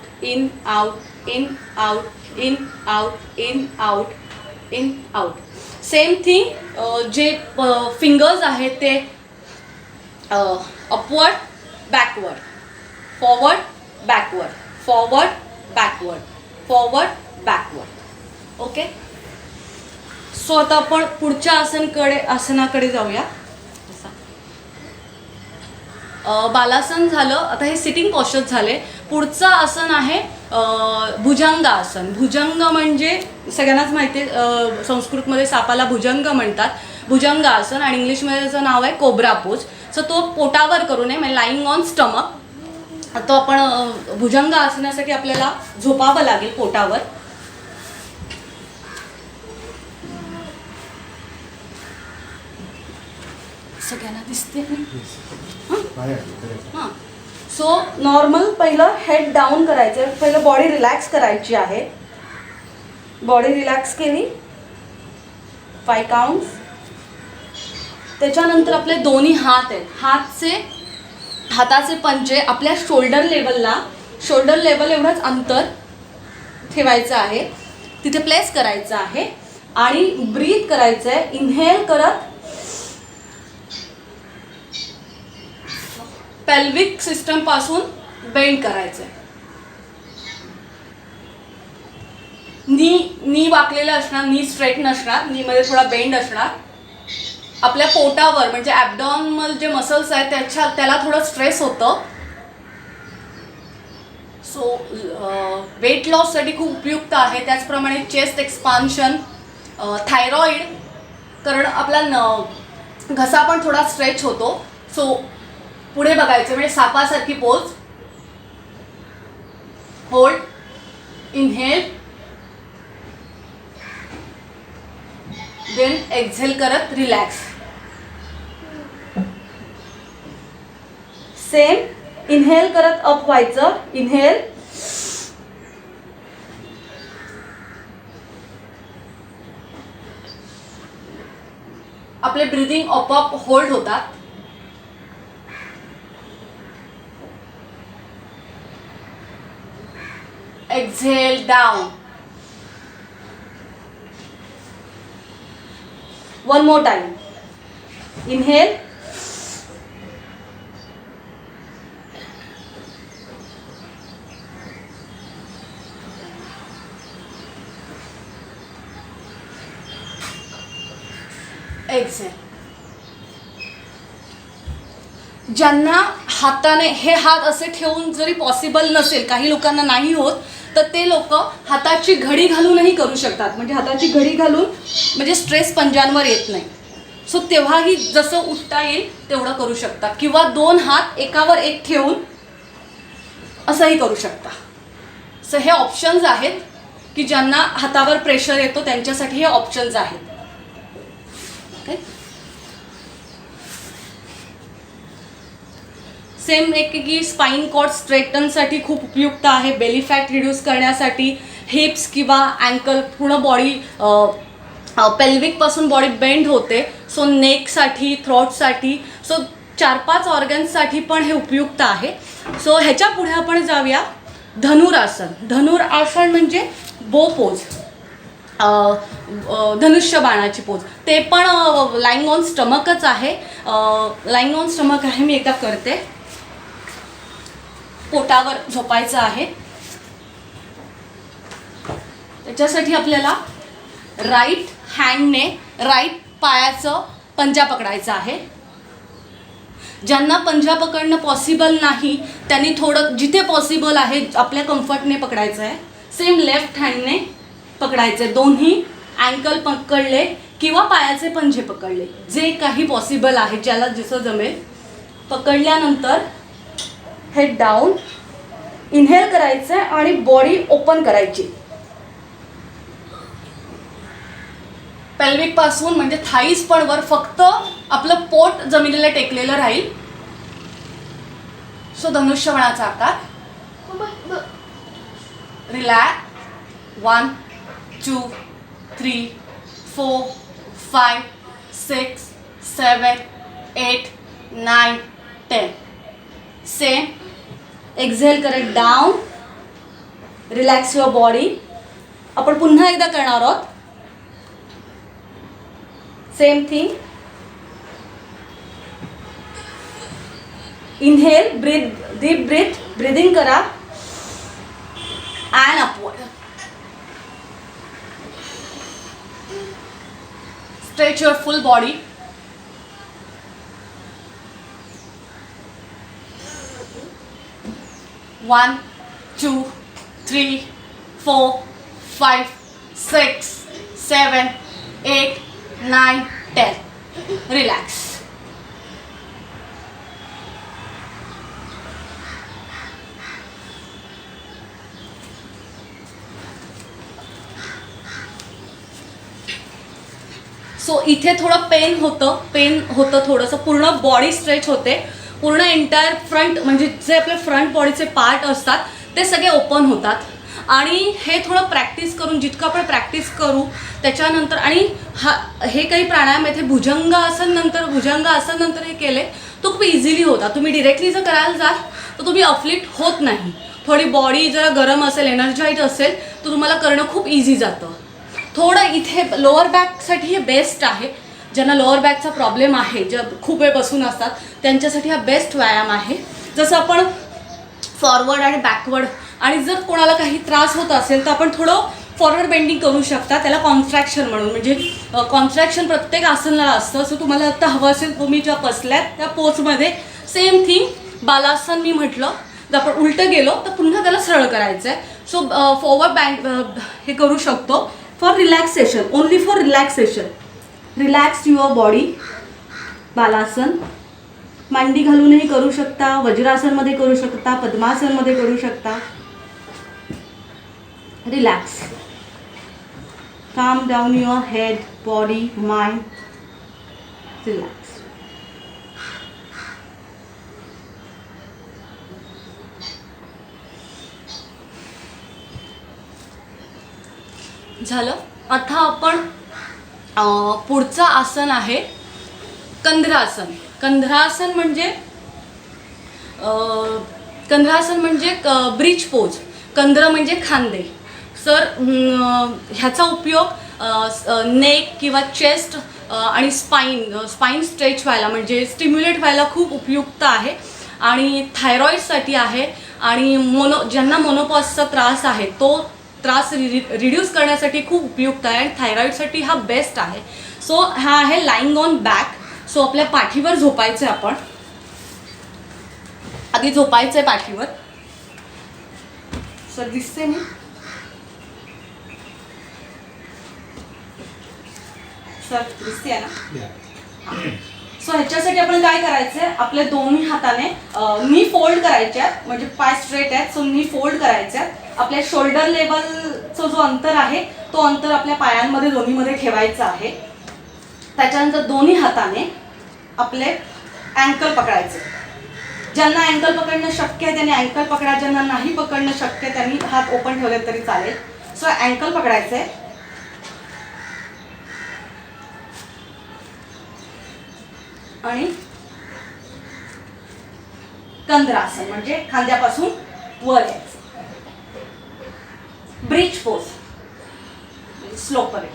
Same thing. जे फिंगर्स आहेत ते upward backward, forward backward. Okay. So आता आपण पुढच्या आसनाकडे जाऊया. बालासन झालं. आता हे सिटिंग पॉस्चर झाले. पुढचं आसन आहे भुजंग आसन. भुजंग म्हणजे सगळ्यांनाच माहिती आहे, संस्कृतमध्ये सापाला भुजंग म्हणतात. भुजंग आसन आणि इंग्लिशमध्ये त्याचं नाव आहे कोब्रा पोज. सो तो पोटावर करू नये म्हणजे लाईंग ऑन स्टमक. तो आपण भुजंग आसनासाठी आपल्याला झोपावं लागेल पोटावर. सगळ्यांना दिसते हां. सो नॉर्मल पहिलं हेड डाऊन करायचं आहे. पहिलं बॉडी रिलॅक्स करायची आहे. बॉडी रिलॅक्स केली 5 काउंट्स. त्याच्यानंतर आपले दोन्ही हात आहेत. हाताचे पंजे आपल्या शोल्डर लेवल एवढंच अंतर ठेवायचं आहे. तिथे प्लेस करायचं आहे आणि ब्रीथ करायचं आहे. इनहेल करत पेल्विक सिस्टम पासून बेंड करायचं आहे. नी वाकलेलं असणार, नी स्ट्रेट नसणार, नीमध्ये थोडा बेंड असणार. आपल्या पोटावर म्हणजे ॲबडॉमिनल जे मसल्स आहेत त्याला थोडं स्ट्रेस होतं. सो वेट लॉससाठी खूप उपयुक्त आहे. त्याचप्रमाणे चेस्ट एक्सपान्शन, थायरॉइड, कारण आपला घसा पण थोडा स्ट्रेच होतो. सो पुढे बघायचं म्हणजे सापासारखी pose. Hold. Inhale then exhale करत रिलॅक्स. सेम इनहेल करत अप व्हायचं. इनहेल आपले ब्रीदिंग आपोआप होल्ड होतात. Exhale down. One more time. Inhale. Exhale. ज्यांना हाताने हे हात असे ठेवून जरी पॉसिबल नसेल, काही लोकांना नाही होत, तर ते लोक हाताची घडी घालूनही करू शकतात. म्हणजे हाताची घडी घालून म्हणजे स्ट्रेस पंजांवर येत नाही. सो तेव्हाही जसं उठता येईल तेवढं करू शकतात. किंवा 2 हात एकावर एक ठेवून असंही करू शकता. सो हे ऑप्शन्स आहेत की ज्यांना हातावर प्रेशर येतो त्यांच्यासाठी हे ऑप्शन्स आहेत. ओके. सेम एक की स्पाइन कॉर्ड स्ट्रेटनसाठी खूप उपयुक्त आहे. बेली फॅट रिड्यूस करण्यासाठी, हिप्स किंवा अँकल, पूर्ण बॉडी पेल्विकपासून बॉडी बेंड होते. सो नेकसाठी, थ्रोटसाठी, सो 4-5 ऑर्गन्ससाठी पण हे उपयुक्त आहे. सो ह्याच्या पुढे आपण जाऊया धनुरासन. धनुरासन म्हणजे बो पोज, धनुष्य बाणाची पोज. ते पण लाईंग ऑन स्टमकच आहे. लाईंग ऑन स्टमक आहे. मी एकदा करते. पोटावर झोपायचं आहे. त्याच्यासाठी आपल्याला राईट हँडने राईट पायाचं पंजा पकडायचं आहे. ज्यांना पंजा पकडणं पॉसिबल नाही त्यांनी थोडं जिथे पॉसिबल आहे आपल्या कम्फर्टने पकडायचं आहे. सेम लेफ्ट हँडने पकडायचे. दोन्ही अँकल पकडले किंवा पायाचे पंजे पकडले, जे काही पॉसिबल आहे, ज्याला जसं जमेल. पकडल्यानंतर हेड डाऊन, इनहेल करायचं आणि बॉडी ओपन करायची. पेल्विक पासून म्हणजे थाईज पण वर, फक्त आपलं पोट जमिनीला टेकलेलं राहील. सो धनुष्यबाणाचा आकार. रिलॅक्स. 1 2 3 4 5 6 7 8 9 10. सेम. एक्झेल करत डाऊन, रिलॅक्स युअर बॉडी. आपण पुन्हा एकदा करणार आहोत. Same thing. Inhale, breathe, deep breathe, breathing करा and upward. Stretch your full body. One, 2, 3, 4, 5, 6, 7, 8, 9, 10. Relax. So इथे थोडं पेन होतं थोडंसं. पूर्ण बॉडी स्ट्रेच होते. पूर्ण एंटायर फ्रंट म्हणजे जे आपले फ्रंट बॉडीचे पार्ट असतात ते सगळे ओपन होतात. आणि हे थोडं प्रॅक्टिस करून, जितकं आपण प्रॅक्टिस करू त्याच्यानंतर, आणि हे काही प्राणायाम आहेत, हे भुजंग आसन नंतर हे केले तो खूप इझिली होता. तुम्ही डिरेक्टली जर करायला जाल तर तुम्ही अफ्लिक्ट होत नाही. थोडी बॉडी जरा गरम असेल, एनर्जाइज असेल तर तुम्हाला करणं खूप इझी जातं. थोडं इथे लोअर बॅकसाठी हे बेस्ट आहे. ज्यांना लोअर बॅकचा प्रॉब्लेम आहे, ज्या खूप वेळ बसून असतात, त्यांच्यासाठी हा बेस्ट व्यायाम आहे. जसं आपण फॉरवर्ड आणि बॅकवर्ड, आणि जर कोणाला काही त्रास होत असेल तर आपण थोडं फॉरवर्ड बेंडिंग करू शकता. त्याला कॉन्ट्रॅक्शन म्हणून, म्हणजे कॉन्ट्रॅक्शन प्रत्येक आसनाला असतं. सो तुम्हाला आता हवं असेल, तुम्ही ज्या बसल्यात त्या पोजमध्ये सेम थिंग. बालासन मी म्हटलं, जर आपण उलटं गेलो तर पुन्हा त्याला सरळ करायचं आहे. सो फॉरवर्ड बँड हे करू शकतो. For relaxation, only for relaxation. Relax your body. Balasana मांडी घालूनही करू शकता, वज्रासनमध्ये करू शकता, पद्मासनमध्ये करू शकता. रिलॅक्स. काम down your head, body, mind. Relax. झालं. आता आपण पुढचं आसन आहे कंधरासन. कंधरासन म्हणजे ब्रिज पोज. कंधर म्हणजे खांदे. सर ह्याचा उपयोग नेक किंवा चेस्ट आणि स्पाइन स्ट्रेच व्हायला, म्हणजे स्टिम्युलेट व्हायला खूप उपयुक्त आहे. आणि थायरॉईडसाठी आहे. आणि ज्यांना मोनोपॉजचा त्रास आहे तो त्रास रिड्यूस करण्यासाठी खूप उपयुक्त आहे आणि थायरॉईडसाठी हा बेस्ट आहे. सो हा आहे लाईंग ऑन बॅक. सो आपल्या पाठीवर झोपायचं आहे आपण. आधी झोपायचं आहे पाठीवर. सर दिसते मी? सर दिसते आहे ना? सो ह्याच्यासाठी आपण काय करायचं आहे, आपल्या दोन्ही हाताने नी फोल्ड करायच्या, म्हणजे पाय स्ट्रेट आहेत. सो नी फोल्ड करायच्या. आपल्या शोल्डर लेवलचा जो अंतर आहे तो अंतर आपल्या पायांमध्ये दोन्हीमध्ये ठेवायचा आहे. त्याच्यानंतर दोन्ही हाताने आपले अँकल पकडायचे. ज्यांना अँकल पकडणं शक्य आहे त्यांनी अँकल पकडा, ज्यांना नाही पकडणं शक्य त्यांनी हात ओपन ठेवले तरी चालेल. सो अँकल पकडायचे आणि कंद्रासन म्हणजे खांद्यापासून वर यायचं. ब्रिज पोज स्लोपरी.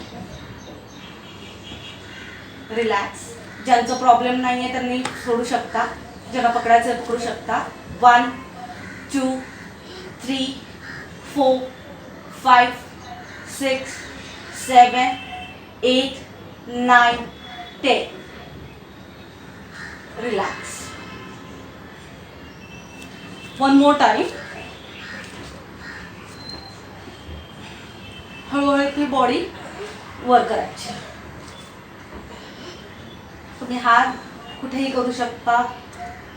रिलॅक्स. ज्यांचा प्रॉब्लेम नाही आहे त्यांनी सोडू शकता, ज्यांना पकडायचं पकडू शकता. 1 2 3 4 5 6 7 8 9 10. रिलॅक्स. One more time. हळूहळू आपली बॉडी वर करायची. तुम्ही हात कुठेही करू शकता.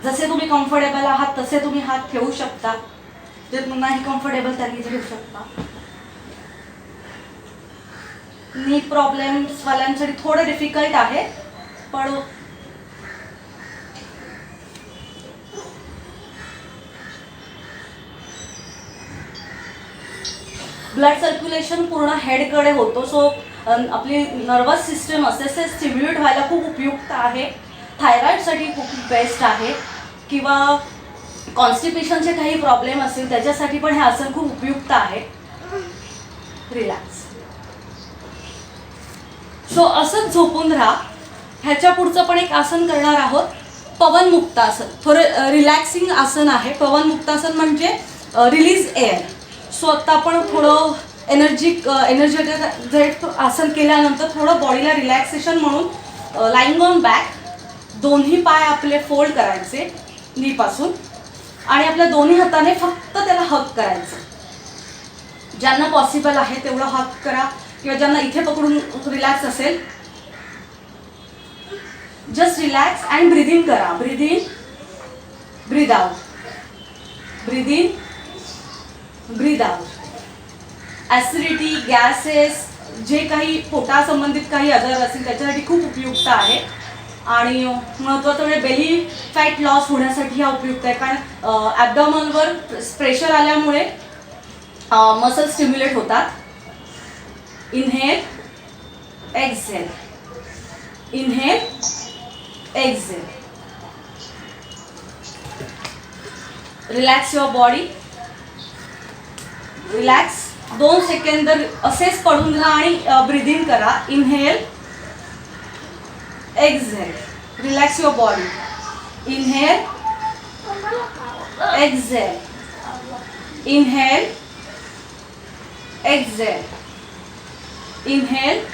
जसे तुम्ही कम्फर्टेबल आहात तसे तुम्ही हात ठेवू शकता. जर नाही कम्फर्टेबल त्यांनी ठेवू शकता. नी प्रॉब्लेम्स वाल्यांसाठी थोडं डिफिकल्ट आहे, पण ब्लड सर्क्युलेशन पूर्ण हेडकडे होतो. सो आपली नर्वस सिस्टम असते ते स्टिम्युलेट व्हायला खूप उपयुक्त आहे. थायरॉईडसाठी खूप बेस्ट आहे, किंवा कॉन्स्टिपेशनचे काही प्रॉब्लेम असतील त्याच्यासाठी पण हे आसन खूप उपयुक्त आहे. रिलॅक्स. सो असंच झोपून राहा. ह्याच्या पुढचं पण एक आसन करणार आहोत, पवनमुक्तासन. थोडं रिलॅक्सिंग आसन आहे. पवनमुक्तासन म्हणजे रिलीज एअर. सो आता आपण थोडं एनर्जेटिक आसन केल्यानंतर थोडं बॉडीला रिलॅक्सेशन म्हणून लाईंग ऑन बॅक दोन्ही पाय आपले फोल्ड करायचे नीपासून आणि आपल्या दोन्ही हाताने फक्त त्याला हक करायचं. ज्यांना पॉसिबल आहे तेवढं हक करा, किंवा ज्यांना इथे पकडून रिलॅक्स असेल just relax and breathe in करा. Breathe in, breathe out, breathe in, breathe out. Acidity, gases, जे काही पोटासंबंधित काही आजार असतील त्याच्यासाठी खूप उपयुक्त आहे. आणि महत्त्वाचं म्हणजे बेली फॅट लॉस होण्यासाठी हा उपयुक्त आहे, कारण ॲबडॉमनवर प्रेशर आल्यामुळे मसल स्टिम्युलेट होतात. Inhale, exhale, inhale, exhale. Relax your body. Relax. 2 second असेच पडून राहा आणि ब्रीद इन करा. Inhale, exhale. Relax your body. Inhale, exhale, inhale, exhale, inhale,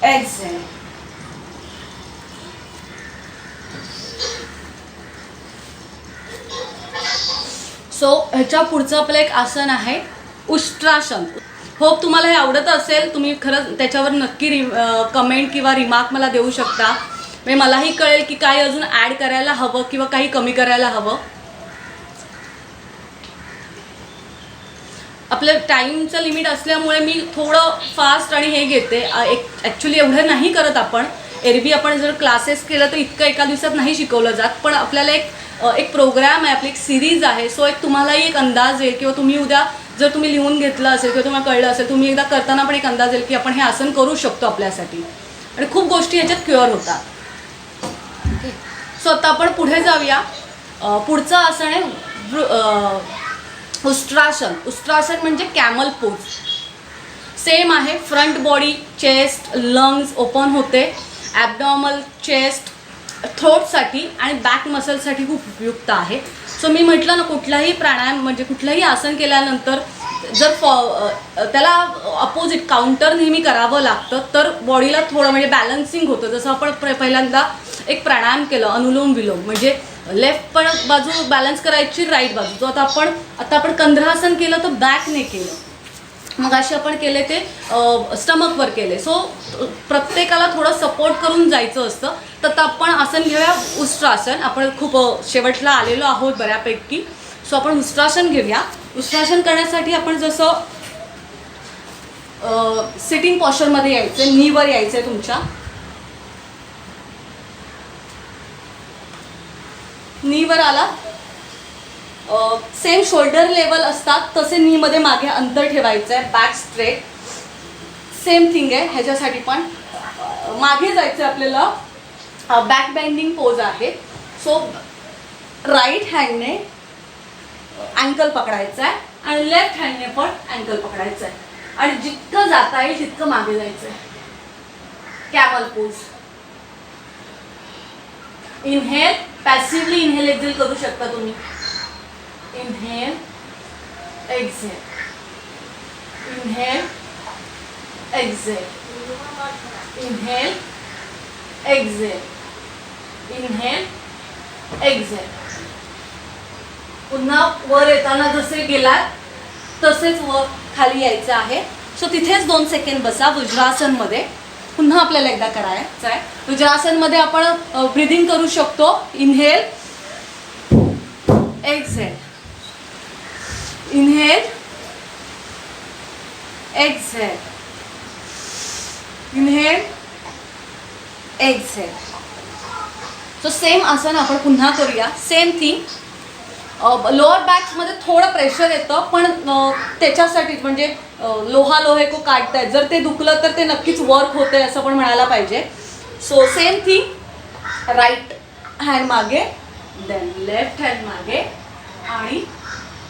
exhale. So ह्याच्या पुढचं आपलं एक आसन आहे उष्ट्रासन. होप तुम्हाला हे आवडत असेल. तुम्ही खरंच त्याच्यावर नक्की कमेंट किंवा रिमार्क मला देऊ शकता, म्हणजे मलाही कळेल की काय अजून ॲड करायला हवं किंवा काही कमी करायला हवं. आपलं टाईमचं लिमिट असल्यामुळे मी थोडं फास्ट आणि हे घेते. ॲक्च्युली एवढं नाही करत आपण. एरवी आपण जर क्लासेस केलं तर इतकं एका दिवसात नाही शिकवलं जात, पण आपल्याला एक प्रोग्राम आहे, आपली एक सिरीज आहे. सो एक तुम्हालाही एक अंदाज येईल, किंवा तुम्ही उद्या जर तुम्ही लिहून घेतलं असेल किंवा तुम्हाला कळलं असेल, तुम्ही एकदा करताना पण एक अंदाज येईल की आपण हे आसन करू शकतो आपल्यासाठी, आणि खूप गोष्टी ह्याच्यात क्युअर होतात. सो आता आपण पुढे जाऊया. पुढचं आसन आहे उष्ट्रासन. उष्ट्रासन म्हणजे कॅमल पोज. सेम आहे. Front body, chest, lungs open होते. ॲबडॉमल, चेस्ट, थ्रोटसाठी आणि बॅक मसलसाठी खूप उपयुक्त आहे. सो मी म्हटलं ना, कुठलाही प्राणायाम म्हणजे कुठलंही आसन केल्यानंतर जर त्याला अपोजिट काउंटर नेहमी करावं लागतं तर बॉडीला थोडं म्हणजे बॅलन्सिंग होतं. जसं आपण पहिल्यांदा एक प्राणायाम केलं अनुलोम विलोम, म्हणजे लेफ्ट पण बाजू बॅलन्स करायची, राईट बाजू. जो आता आपण कंधरासन केलं तर बॅकने केलं, मग असे आपण केले ते स्टमकवर केले. सो प्रत्येकाला थोडं सपोर्ट करून जायचं असतं. तर आता आपण आसन घेऊया उष्ट्रासन. आपण खूप शेवटला आलेलो आहोत बऱ्यापैकी. सो आपण उष्ट्रासन घेऊया. उष्ट्रासन करण्यासाठी आपण जसं सिटिंग पॉश्चरमध्ये यायचं, नीवर यायचं आहे तुमच्या. नीवर आला, सेम शोल्डर लेवल असतात तसे नीमध्ये मागे अंतर ठेवायचं आहे, बॅक स्ट्रेट. सेम थिंग आहे ह्याच्यासाठी पण. मागे जायचं आहे आपल्याला, बॅक बेंडिंग पोज आहे. सो राईट हँडने अँकल पकडायचा आहे आणि लेफ्ट हँडने पण अँकल पकडायचं आहे आणि जितकं जाता येईल तितकं मागे जायचं आहे. Camel pose. Inhale, passively inhale exhale करू शकता तुम्ही. Inhale exhale, inhale exhale, inhale exhale, inhale exhale. पुन्हा वर येताना जसे गेलात तसेच वर खाली यायचं आहे. सो तिथेच 2 सेकंड बसा वज्रासनमध्ये. पुन्हा आपल्याला एकदा करायचं आहे. वज्रासनमध्ये आपण ब्रीदिंग करू शकतो. Inhale exhale, inhale exhale, inhale exhale. So same आसन आपण पुन्हा करूया. Same thing. लोअर बॅक्समध्ये थोडं प्रेशर येतं, पण त्याच्यासाठी म्हणजे लोहे को काढतायत, जर ते दुखलं तर ते नक्कीच वर्क होते असं पण म्हणायला पाहिजे. So same thing. Right hand मागे, देन लेफ्ट हँड मागे आणि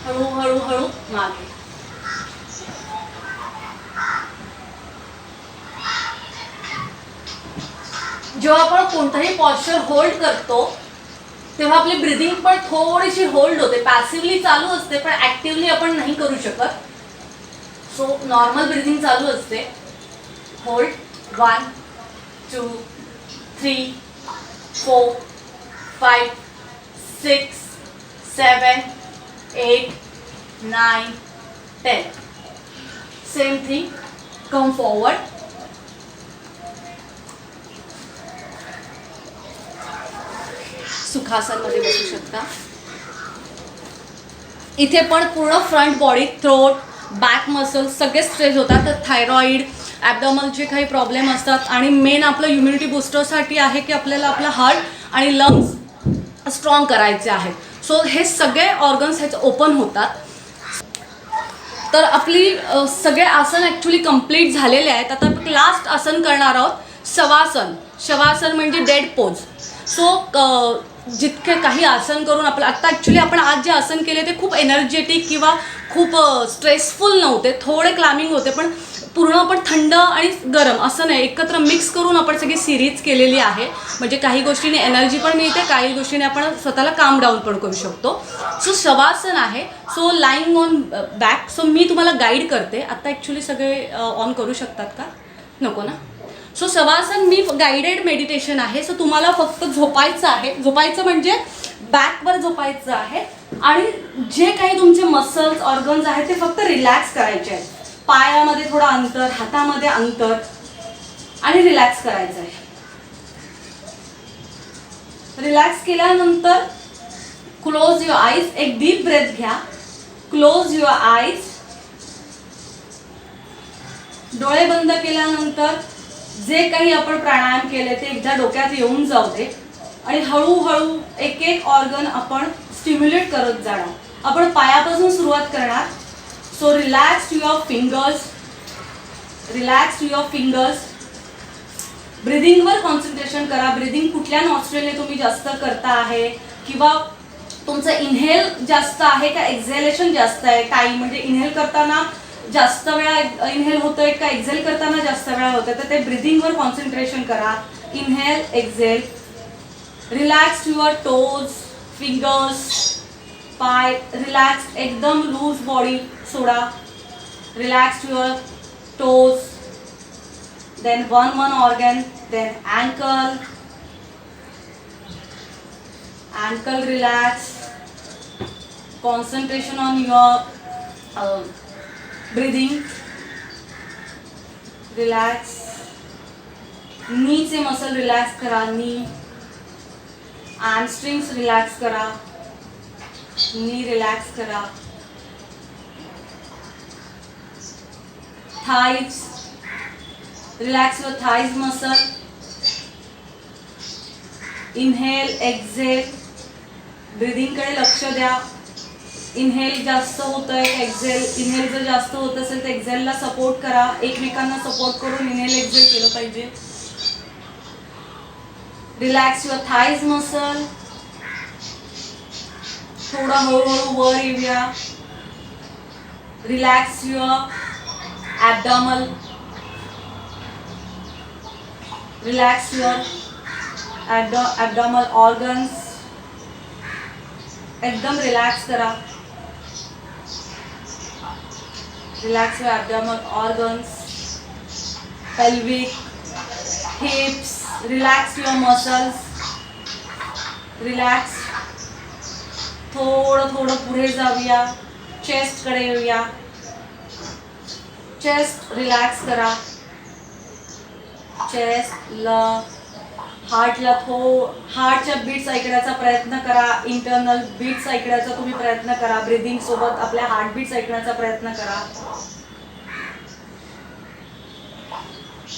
हळूहळू हळू मागे. जेव्हा आपण कोणताही पॉश्चर होल्ड करतो तेव्हा आपली ब्रिदिंग पण थोडीशी होल्ड होते. पॅसिव्हली चालू असते पण ॲक्टिव्हली आपण नाही करू शकत. सो नॉर्मल ब्रिदिंग चालू असते. Hold. 1 2 3 4 5 6 7 8 9 10. Same thing. Come forward. सुखासनमध्ये बसू शकता. इथे पण पूर्ण front body, throat, back muscles सगळे स्ट्रेच होतात. तर थायरॉइड, ॲबडॉमलचे काही प्रॉब्लेम असतात आणि मेन आपलं इम्युनिटी बूस्टरसाठी आहे की आपल्याला आपला हार्ट आणि लंग्स स्ट्रॉंग करायचे आहेत. सो हे सगळे ऑर्गन्स ह्याचे ओपन होतात. तर आपली सगळे आसन ॲक्च्युली कंप्लीट झालेले आहेत. आता आपण लास्ट आसन करणार आहोत, शवासन. शवासन म्हणजे डेड पोज. सो जितके काही आसन करून आपलं आता ॲक्च्युली आपण आज जे आसन केले ते खूप एनर्जेटिक किंवा खूप स्ट्रेसफुल नव्हते, थोडे क्लाइम्बिंग होते, पण पूर्ण आपण थंड आणि गरम असं नाही, एकत्र मिक्स करून आपण सगळी सिरीज केलेली आहे. म्हणजे काही गोष्टीने एनर्जी पण मिळते, काही गोष्टीने आपण स्वतःला काम डाऊन पण करू शकतो. सो शवासन आहे. So lying on back. So मी तुम्हाला गाईड करते. आता ॲक्च्युली सगळे ऑन करू शकतात का? नको ना. सो शवासन मी गाइडेड मेडिटेशन आहे. सो तुम्हाला फक्त झोपायचं आहे. झोपायचं म्हणजे बॅकवर झोपायचं आहे आणि जे काही तुमचे मसल्स ऑर्गन्स आहेत ते फक्त रिलॅक्स करायचे आहेत. पायामध्ये थोडं अंतर, हातामध्ये अंतर आणि रिलॅक्स करायचं आहे. रिलॅक्स केल्यानंतर क्लोज युअर आईज. एक डीप ब्रेथ घ्या. Close your eyes. डोळे बंद केल्यानंतर जे काही आपण प्राणायाम केले ते एकदा डोक्यात येऊन जाऊ दे आणि हळूहळू एक एक ऑर्गन आपण स्टिम्युलेट करत जाणार. आपण पायापासून सुरुवात करणार. So relax your fingers. Relax your fingers. ब्रिदिंगवर कॉन्सन्ट्रेशन करा. ब्रिदिंग कुठल्या नॉस्ट्रेलने तुम्ही जास्त करता आहे किंवा तुमचं इनहेल जास्त आहे का एक्झेलेशन जास्त आहे. टाईम म्हणजे इनहेल करताना जास्त वेळा इनहेल होतोय का एक्झेल करताना जास्त वेळा होतोय, तर ते ब्रिदिंगवर कॉन्सन्ट्रेशन करा. Inhale exhale. Relax your toes, fingers, पाय रिलॅक्स. एकदम लूज बॉडी सोडा. Relax your toes. Then one organ. Then ankle. Ankle relax. Concentration on your breathing. Relax. नी चे मसल रिलॅक्स करा. नी hamstrings रिलॅक्स करा. नी रिलॅक्स करा. thighs, relax your thighs muscle. Inhale, exhale. Breathing कडे लक्ष द्या. इनहेल जास्त होतंय, एक्झेल. इनहेल जर जास्त होत असेल तर एक्झेलला सपोर्ट करा. एकमेकांना सपोर्ट करून इनहेल एक्झेल केलं पाहिजे. Relax your thighs muscle. थोडं हळूहळू वर येऊया. Relax your abdominal. Relax your abdominal organs. एकदम रिलॅक्स करा. Relax your abdominal organs. Pelvic, hips. Relax your muscles. Relax. थोडं थोडं पुढे जाऊया. चेस्ट कडे येऊया. चेस्ट रिलॅक्स करा. चेस्टला, हार्टला हार्टच्या बीट्स ऐकण्याचा प्रयत्न करा. इंटरनल बीट्स ऐकण्याचा तुम्ही प्रयत्न करा. ब्रीदिंग सोबत आपल्या हार्ट बीट्स ऐकण्याचा प्रयत्न करा.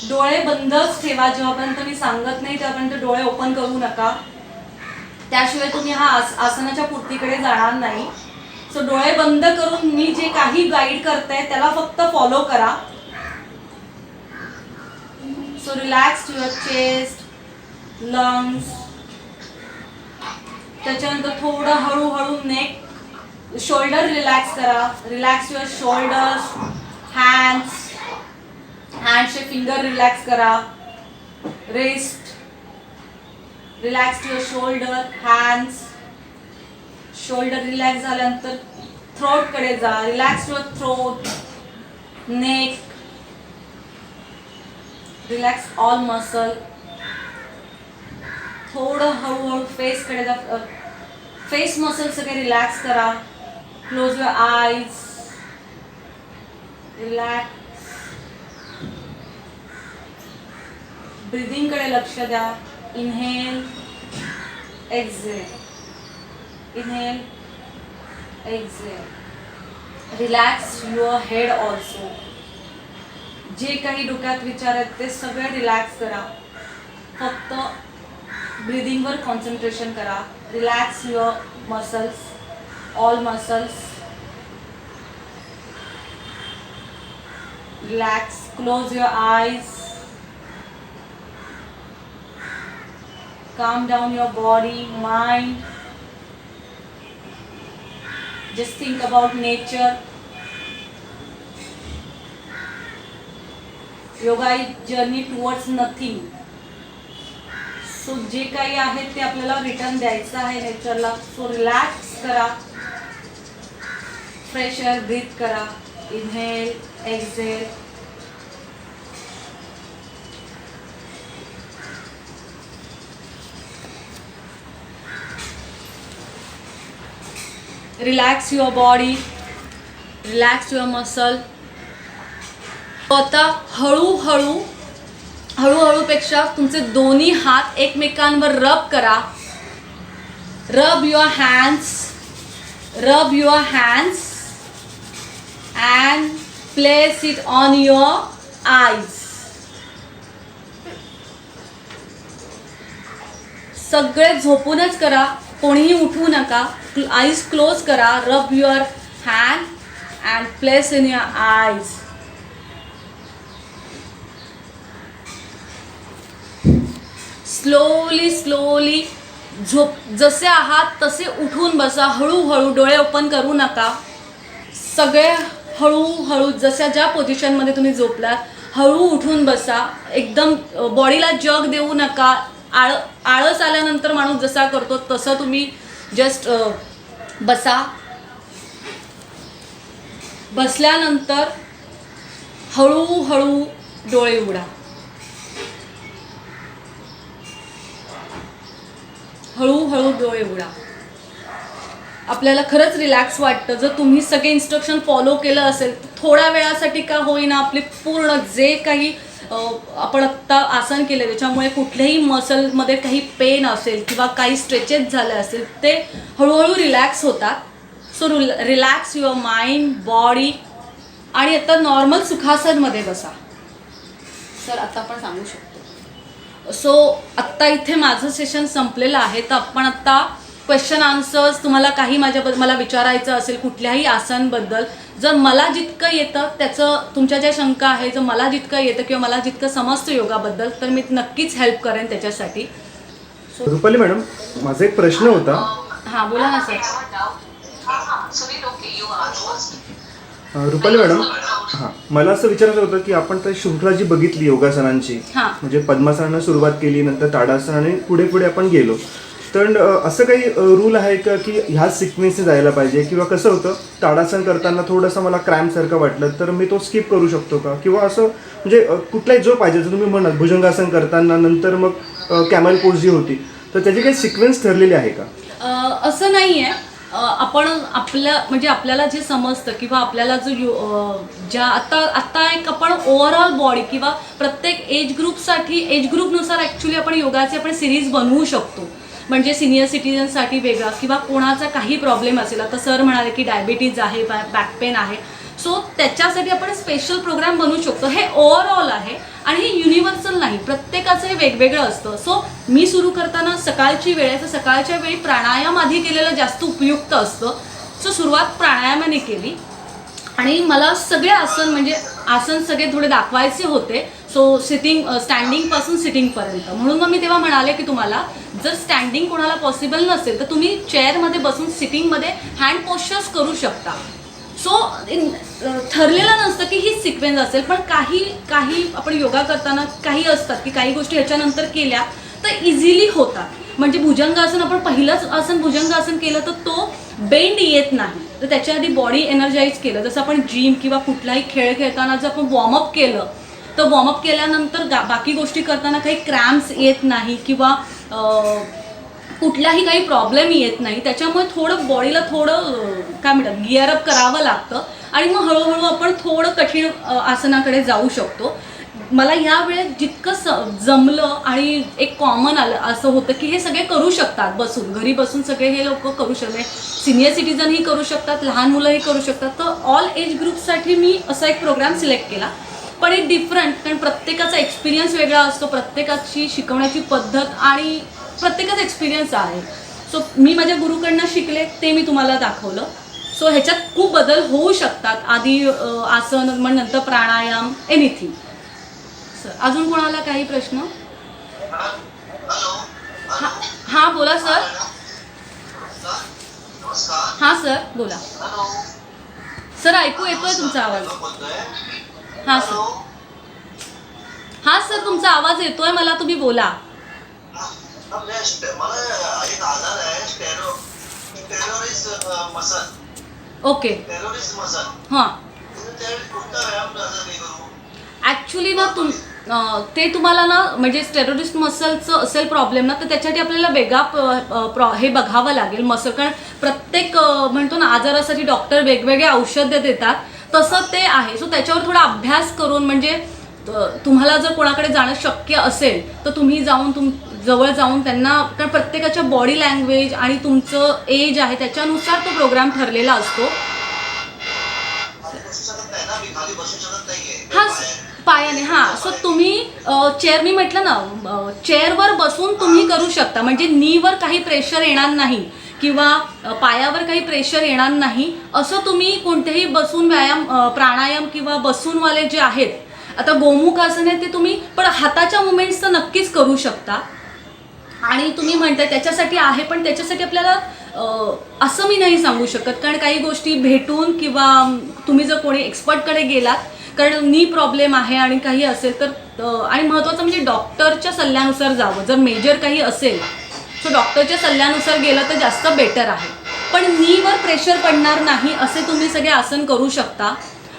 डोळे बंदच ठेवा. जेव्हापर्यंत मी सांगत नाही तेव्हापर्यंत डोळे ओपन करू नका. त्याशिवाय तुम्ही हा आसनाच्या पूर्तीकडे जाणार नाही. सो डोळे बंद करून मी जे काही गाईड करते त्याला फक्त फॉलो करा. So relax your chest, lungs. त्याच्यानंतर थोडं हळूहळू नेक, शोल्डर रिलॅक्स करा. Relax your shoulders, hands. हँड्सचे फिंगर रिलॅक्स करा. Wrist. Relax your shoulder, hands. Shoulder relax झाल्यानंतर थ्रोट कडे जा. Relax your throat, neck. Relax all muscle. थोडं हळूहळू फेस कडे जा. फेस मसल सगळे रिलॅक्स करा. Close your eyes. Relax. Breathing कडे लक्ष द्या. Inhale, exhale. Inhale, exhale. Relax your head also. जे काही डोक्यात विचार आहेत ते सगळे रिलॅक्स करा. फक्त ब्रीदिंग वर कॉन्सन्ट्रेशन करा. Relax your muscles, all muscles. Relax. Close your eyes. calm down your body, mind. Just think about nature. Yoga is journey towards nothing. So जे काही आहे ते आपल्याला रिटर्न द्यायचं आहे नेचरला. सो रिलॅक्स करा. फ्रेश एअर ब्रीथ करा. Inhale, exhale. Relax your body, relax your muscle. आता हळूहळूपेक्षा तुमचे दोन्ही हात एकमेकांवर रब करा. रब your hands and place it on your eyes. सगळे झोपूनच करा. कोणीही उठू नका. आईज क्लोज करा. रब your hand and place in your eyes. Slowly जसे आहात तसे उठून बसा. हळूहळू डोळे ओपन करू नका. सगळे हळूहळू जशा ज्या पोझिशनमध्ये तुम्ही झोपलात हळू उठून बसा. एकदम बॉडीला जग देऊ नका. आळस आल्यानंतर माणूस जसा करतो तसं तुम्ही जस्ट बसा. बसल्यानंतर हळूहळू डोळे उघडा. हळूहळू डोळे उघडा. आपल्याला खरंच रिलॅक्स वाटतं जर तुम्ही सगळे इन्स्ट्रक्शन फॉलो केलं असेल. थोड्या वेळासाठी का होईना आपली पूर्ण जे काही आपण आत्ता आसन केले त्याच्यामुळे कुठल्याही मसलमध्ये काही पेन असेल किंवा काही स्ट्रेचेस झाले असेल ते हळूहळू रिलॅक्स होतात. So relax your mind body. आणि आता नॉर्मल सुखासनमध्ये बसा. सर आता आपण सांगू शकतो. सो आत्ता इथे माझं सेशन संपलेलं आहे. तर आपण आत्ता क्वेश्चन आन्सर्स तुम्हाला काही मला विचारायचं असेल कुठल्याही आसनबद्दल जर मला जितकं येतं त्याचं तुमच्या ज्या शंका आहे जर मला जितकं येतं किंवा मला जितकं समजतं योगाबद्दल तर मी नक्कीच हेल्प करेन त्याच्यासाठी.
रुपाली मॅडम माझा एक प्रश्न होता.
हां बोला ना सर.
रुपाली मॅडम हां मला असं विचारायचं होतं की आपण तर शृंखला जी बघितली योगासनांची
हां.
म्हणजे पद्मासनानं सुरुवात केली नंतर ताडासन आणि पुढे पुढे आपण गेलो. तर असं काही रूल आहे का की ह्या सिक्वेन्सने जायला पाहिजे किंवा कसं होतं ताडासन करताना थोडंसं मला क्रॅम्पसारखं वाटलं तर मी तो स्किप करू शकतो का किंवा असं म्हणजे कुठलाही जो पाहिजे जर तुम्ही म्हणाल भुजंगासन करताना नंतर मग कॅमल पोज जी होती तर त्याची काही सिक्वेन्स ठरलेली आहे का?
असं नाही आहे. आपण म्हणजे आपल्याला जे समजतं किंवा आपल्याला जो ज्या आत्ता एक आपण ओव्हरऑल बॉडी किंवा प्रत्येक एज ग्रुपनुसार ॲक्च्युली आपण योगाचे आपण सिरीज बनवू शकतो. म्हणजे सिनियर सिटीजनसाठी वेगळा किंवा कोणाचा काही प्रॉब्लेम असेल. आता सर म्हणाले की डायबिटीज आहे बॅक पेन आहे सो त्याच्यासाठी आपण स्पेशल प्रोग्राम बनवू शकतो. हे ओव्हरऑल आहे आणि हे युनिव्हर्सल नाही. प्रत्येकाचं हे वेगवेगळं असतं. सो मी सुरू करताना सकाळची वेळ आहे तर सकाळच्या वेळी प्राणायाम आधी केलेलं जास्त उपयुक्त असतं. सो सुरुवात प्राणायामाने केली आणि मला सगळे आसन सगळे थोडे दाखवायचे होते. सो स्टँडिंगपासून सिटिंगपर्यंत म्हणून मग मी तेव्हा म्हणाले की तुम्हाला जर स्टँडिंग कोणाला पॉसिबल नसेल तर तुम्ही चेअरमध्ये बसून सिटिंगमध्ये हँड पोश्चर्स करू शकता. सो ठरलेलं नसतं की ही सिक्वेन्स असेल पण काही आपण योगा करताना काही असतात की काही गोष्टी ह्याच्यानंतर केल्या तर इझिली होतात. म्हणजे भुजंगासन आपण पहिलंच आसन भुजंगासन केलं तर तो बेंड येत नाही. तर त्याच्या आधी बॉडी एनर्जाईज केलं जसं आपण जिम किंवा कुठलाही खेळ खेळताना जर आपण वॉर्मअप केलं तर वॉर्मअप केल्यानंतर बाकी गोष्टी करताना काही क्रॅम्प्स येत नाही किंवा कुठलाही काही प्रॉब्लेम येत नाही. त्याच्यामुळे थोडं बॉडीला काय म्हणतात गिअरअप करावं लागतं आणि मग हळूहळू आपण थोडं कठीण आसनाकडे जाऊ शकतो. मला ह्या वेळेत जितकं जमलं आणि एक कॉमन आलं असं होतं की हे सगळे करू शकतात बसून घरी बसून सगळे हे लोक करू शकतात. सिनियर सिटीजनही करू शकतात लहान मुलंही करू शकतात. तर ऑल एज ग्रुपसाठी मी असा एक प्रोग्राम सिलेक्ट केला. पण एक डिफरंट कारण प्रत्येकाचा एक्सपिरियन्स वेगळा असतो. प्रत्येकाची शिकवण्याची पद्धत आणि प्रत्येकाचा एक्सपिरियन्स आहे. सो मी माझ्या गुरुकडनं शिकले ते मी तुम्हाला दाखवलं. सो ह्याच्यात खूप बदल होऊ शकतात. आधी आसन मग नंतर प्राणायाम एनिथिंग. सर अजून कोणाला काही प्रश्न? हां बोला सर. हां सर बोला. सर ऐकू येतोय तुमचा आवाज. हां सर. हां सर तुमचा आवाज येतोय मला तुम्ही बोला. ओके हां ॲक्च्युली ना ते तुम्हाला ना म्हणजे टेररिस्ट मसलचं असेल प्रॉब्लेम ना तर त्याच्यासाठी आपल्याला वेगळा हे बघावं लागेल मसल. कारण प्रत्येक म्हणतो ना आजारासाठी डॉक्टर वेगवेगळे औषधं देतात तसं ते आहे. सो त्याच्यावर थोडा अभ्यास करून म्हणजे तुम्हाला जर कोणाकडे जाणं शक्य असेल तर तुम्ही जवळ जाऊन त्यांना कारण प्रत्येकाच्या बॉडी लँग्वेज आणि तुमचं एज आहे त्याच्यानुसार तो प्रोग्राम ठरलेला असतो. हां पायाने हां. सो तुम्ही चेअर मी म्हटलं ना चेअरवर बसून तुम्ही करू शकता. म्हणजे नीवर काही प्रेशर येणार नाही किंवा पायावर काही प्रेशर येणार नाही. असं तुम्ही कोणतेही बसून प्राणायाम किंवा बसूनवाले जे आहेत आता गोमुख आसन आहे ते तुम्ही पण हाताच्या मुवमेंट्स तर नक्कीच करू शकता. आणि तुम्ही म्हणताय त्याच्यासाठी आहे पण त्याच्यासाठी आपल्याला असं मी नाही सांगू शकत कारण काही गोष्टी भेटून किंवा तुम्ही जर कोणी एक्सपर्टकडे गेलात कारण नी प्रॉब्लेम आहे आणि काही असेल तर आणि महत्त्वाचं म्हणजे डॉक्टरच्या सल्ल्यानुसार जावं. जर मेजर काही असेल सो डॉक्टरच्या सल्ल्यानुसार गेलं तर जास्त बेटर आहे. पण नीवर प्रेशर पडणार नाही असे तुम्ही सगळे आसन करू शकता.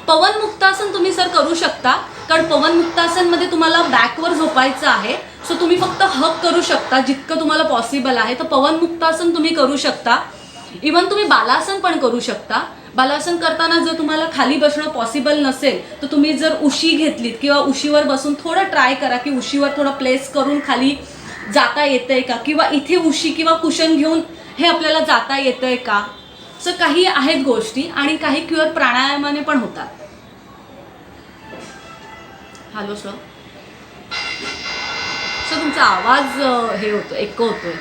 पवन मुक्तासन तुम्ही सर करू शकता, कारण पवन मुक्तासनमध्ये तुम्हाला बॅकवर झोपायचं आहे. सो तुम्ही फक्त हक करू शकता जितकं तुम्हाला पॉसिबल आहे. तर पवन मुक्तासन तुम्ही करू शकता. इवन तुम्ही बालासन पण करू शकता. बालासन करताना जर तुम्हाला खाली बसणं पॉसिबल नसेल तर तुम्ही जर उशी घेतलीत किंवा उशीवर बसून थोडं ट्राय करा की उशीवर थोडं प्लेस करून खाली जाता येतंय का, किंवा इथे उशी किंवा कुशन घेऊन हे आपल्याला जाता येतंय का. सो काही आहेत गोष्टी आणि काही क्युअर प्राणायामाने पण होतात. हॅलो सर, सर तुमचा आवाज हे होतो, एक्को होतोय.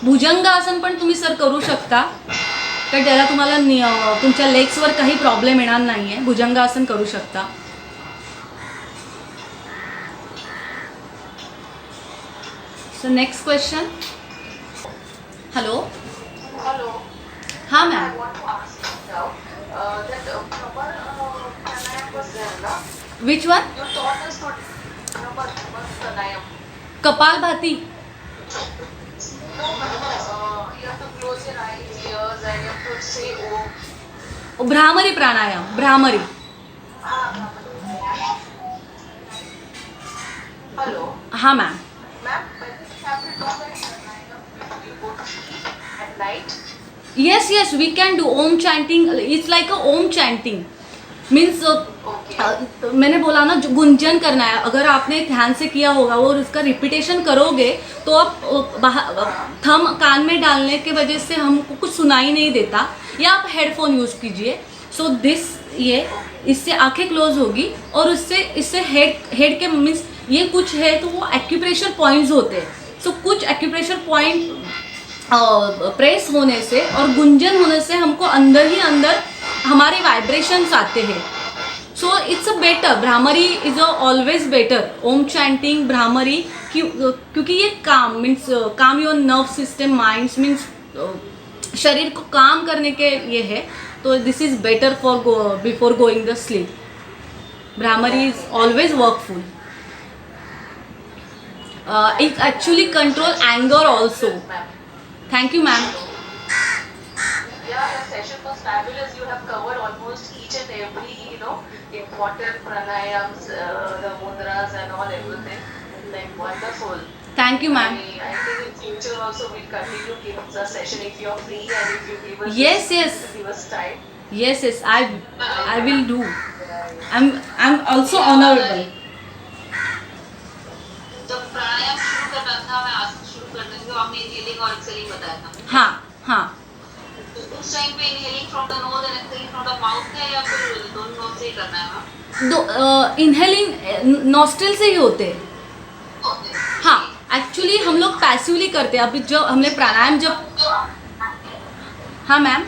भुजंगासन पण तुम्ही सर करू शकता, तर त्याला तुम्हाला तुमच्या लेग्सवर काही प्रॉब्लेम येणार नाही आहे. भुजंगासन करू शकता. So next question. Hello.
Hello.
हां
I
ma'am.
want to ask you now that proper pranayam was there, na?
Which one?
You taught us to proper pranayam.
Kapalbhati.
No, you have to close your eyes, ears, and you have to say Om.
Bhramari pranayama. Bhramari.
Hello,
हां ma'am.
ma'am. When you have to do that pranayam before you go to sleep at night.
Yes, yes, we can do Om chanting. It's like a Om chanting. Means मैंने बोला ना, जो गुंजन करना है. अगर आपने ध्यान से KIA होगा और उसका रिपीटेशन करोगे तो आप थंब कान में डालने के वजह से हमको कुछ सुनाई नहीं देता, या आप हेडफोन यूज़ कीजिए. सो दिस ये इससे आंखें क्लोज होगी और इससे हेड के मीन्स ये कुछ है तो वो एक्यूप्रेशर पॉइंट्स होते हैं. सो कुछ एक्यूप्रेशर पॉइंट प्रेस होने से और गुंजन होने से हमको अंदर ही अंदर हमारे वाइब्रेशंस आते हैं. So it's a better. Bhramari is always better. Om chanting, bhramari, क्योंकि ये calm means calm your nerve system, minds means शरीर को काम करने के ये है. तो this is better for before going the sleep. Bhramari is always workful. It actually control anger also. Thank you, ma'am.
Yeah, the session was fabulous. You have covered almost each and every, important pranayams, the mudras and all, everything. Like, wonderful.
Thank you, ma'am.
I think in future also we'll continue to give the session if you're free and if you give us
Yes, yes.
give us time.
Yes, yes, I will do. I'm also honorable.
जब प्राणायाम शुरू करना था, मैं आसन शुरू करने से आपने inhaling और एक्सहेलिंग बताया था.
हाँ हाँ.
तो उस टाइम पे inhaling from the nose and exhaling from the mouth है या फिर दोनों नोज से ही करना है मैम?
दो इनहेलिंग नॉस्ट्रिल से ही होते हैं. हाँ, एक्चुअली हम लोग पैसिवली करते हैं. अभी जो हमने प्राणायाम जब. हाँ ma'am.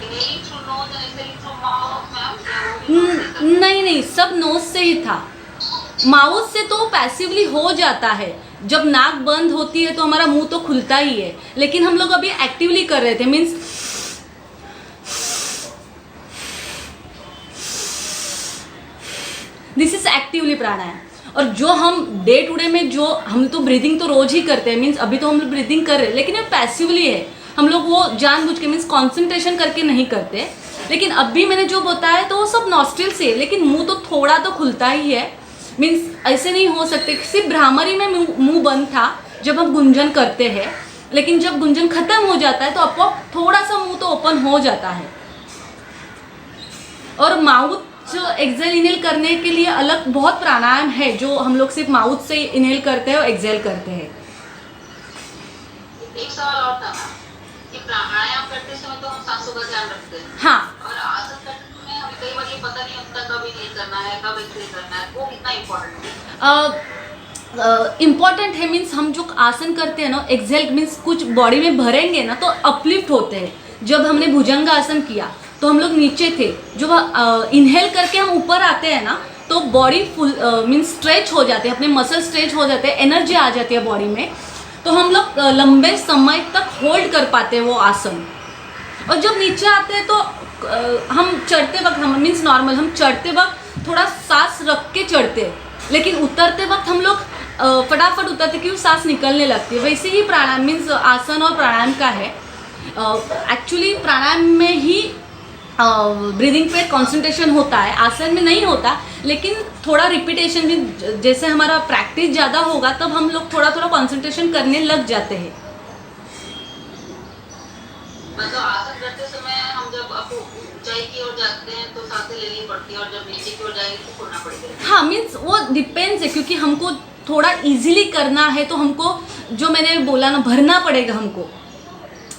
Inhaling through nose and exhaling through mouth ma'am, या वो भी
नहीं, सब नोज से ही था. माउथ से तो पैसिवली हो जाता है. जब नाक बंद होती है तो हमारा मुंह तो खुलता ही है, लेकिन हम लोग अभी एक्टिवली कर रहे थे. मीन्स दिस इज एक्टिवली प्राणायाम. और जो हम डे टू डे में जो हम तो ब्रीदिंग तो रोज ही करते हैं. मीन्स अभी तो हम लोग ब्रीदिंग कर रहे हैं, लेकिन ये पैसिवली है. हम लोग वो जानबूझ के मीन्स कॉन्सेंट्रेशन करके नहीं करते. लेकिन अभी मैंने जो बताया तो वो सब नॉस्ट्रिल से, लेकिन मुंह तो थोड़ा तो खुलता ही है. मीन्स ऐसे नहीं हो सकते. सिर्फ भ्रामरी में मुंह बंद था जब हम गुंजन करते हैं, लेकिन जब गुंजन खत्म हो जाता है तो आपको थोड़ा सा मुंह तो ओपन हो जाता है. और माउथ जो एक्सेल इनहेल करने के लिए अलग बहुत प्राणायाम है जो हम लोग सिर्फ माउथ से इनहेल करते हैं और एक्सेल करते हैं.
एक सवाल और था मैम कि प्राणायाम करते समय तो हम सांसों का ध्यान रखते हैं.
हाँ.
और आसन करते समय हमें कई बार ये पता नहीं होता कब इनहेल करना है, कब एक्सहेल करना है. वो कितना इम्पोर्टेंट है?
इम्पॉर्टेंट है. मीन्स हम जो आसन करते हैं ना, एक्सेल मीन्स कुछ बॉडी में भरेंगे ना तो अपलिफ्ट होते हैं. जब हमने भुजंग आसन किया तो हम लोग नीचे थे. जो इनहेल करके हम ऊपर आते हैं ना तो बॉडी फुल मीन्स स्ट्रेच हो जाते हैं, अपने मसल स्ट्रेच हो जाते हैं, एनर्जी आ जाती है बॉडी में. तो हम लोग लंबे समय तक होल्ड कर पाते हैं वो आसन. और जब नीचे आते हैं तो हम चढ़ते वक्त हम मीन्स नॉर्मल हम चढ़ते वक्त थोड़ा सांस रख के चढ़ते हैं, लेकिन उतरते वक्त हम लोग फटाफट उतरते क्योंकि सांस निकलने लगती है। वैसे ही प्राणायाम मीन्स आसन और प्राणायाम का है। एक्चुअली प्राणायाम में ही ब्रीदिंग पे कंसंट्रेशन होता है, आसन में नहीं होता, लेकिन थोड़ा रिपीटेशन में जैसे हमारा प्रैक्टिस ज़्यादा होगा तब हम लोग थोड़ा थोड़ा कंसंट्रेशन करने लग जाते हैं।
मतलब आसन करते समय हम जब ऊंचाई की ओर जाते हैं तो सांसें लेनी पड़ती है और जब नीचे की ओर जाएंगे तो छोड़ना पड़ेगा।
हाँ मीन्स वो डिपेंड्स है, क्योंकि हमको थोड़ा इजीली करना है तो हमको जो मैंने बोला ना भरना पड़ेगा, हमको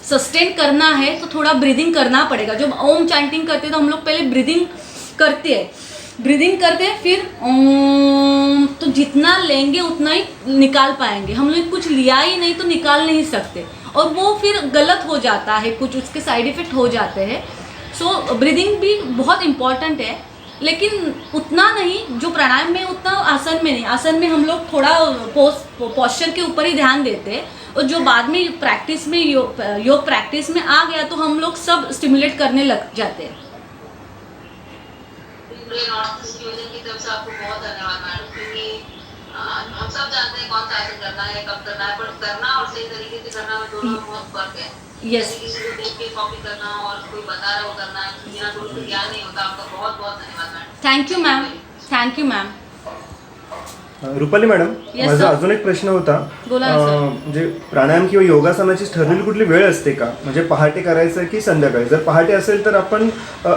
सस्टेन करना है तो थोड़ा ब्रीदिंग करना पड़ेगा। जब ओम चैंटिंग करते हैं तो हम लोग पहले ब्रीदिंग करते हैं फिर ओम, तो जितना लेंगे उतना ही निकाल पाएंगे। हम लोग कुछ लिया ही नहीं तो निकाल नहीं सकते और वो फिर गलत हो जाता है, कुछ उसके साइड इफेक्ट हो जाते हैं। सो ब्रीदिंग भी बहुत इम्पॉर्टेंट है, लेकिन उतना नहीं जो प्राणायाम में उतना आसन में नहीं। आसन में हम लोग थोड़ा पोस्चर के ऊपर ही ध्यान देते हैं और जो बाद में प्रैक्टिस में योग प्रैक्टिस में आ गया तो हम लोग सब स्टिमुलेट करने लग जाते हैं।
नॉर्थ ईस्ट फ्यूजन की तरफ से आपको बहुत धन्यवाद मैडम, क्योंकि हम सब जानते हैं कौन सा आसन करना है, कब करना है, पर करना और सही तरीके से करना में दोनों में बहुत फर्क है।
Yes.
जैसे किसी को देख के कॉपी करना और कोई बता रहा हो करना, बिना गुरु के ज्ञान नहीं होता। आपका बहुत बहुत धन्यवाद madam.
Thank you ma'am, thank you ma'am.
Rupali madam,
Yes,
माझा
sir.
अजून एक प्रश्न होता.
बोला ना, sir.
म्हणजे प्राणायाम किंवा योगासनाची ठरलेली कुठली वेळ असते का? म्हणजे पहाटे करायचं की संध्याकाळी? जर पहाटे असेल तर आपण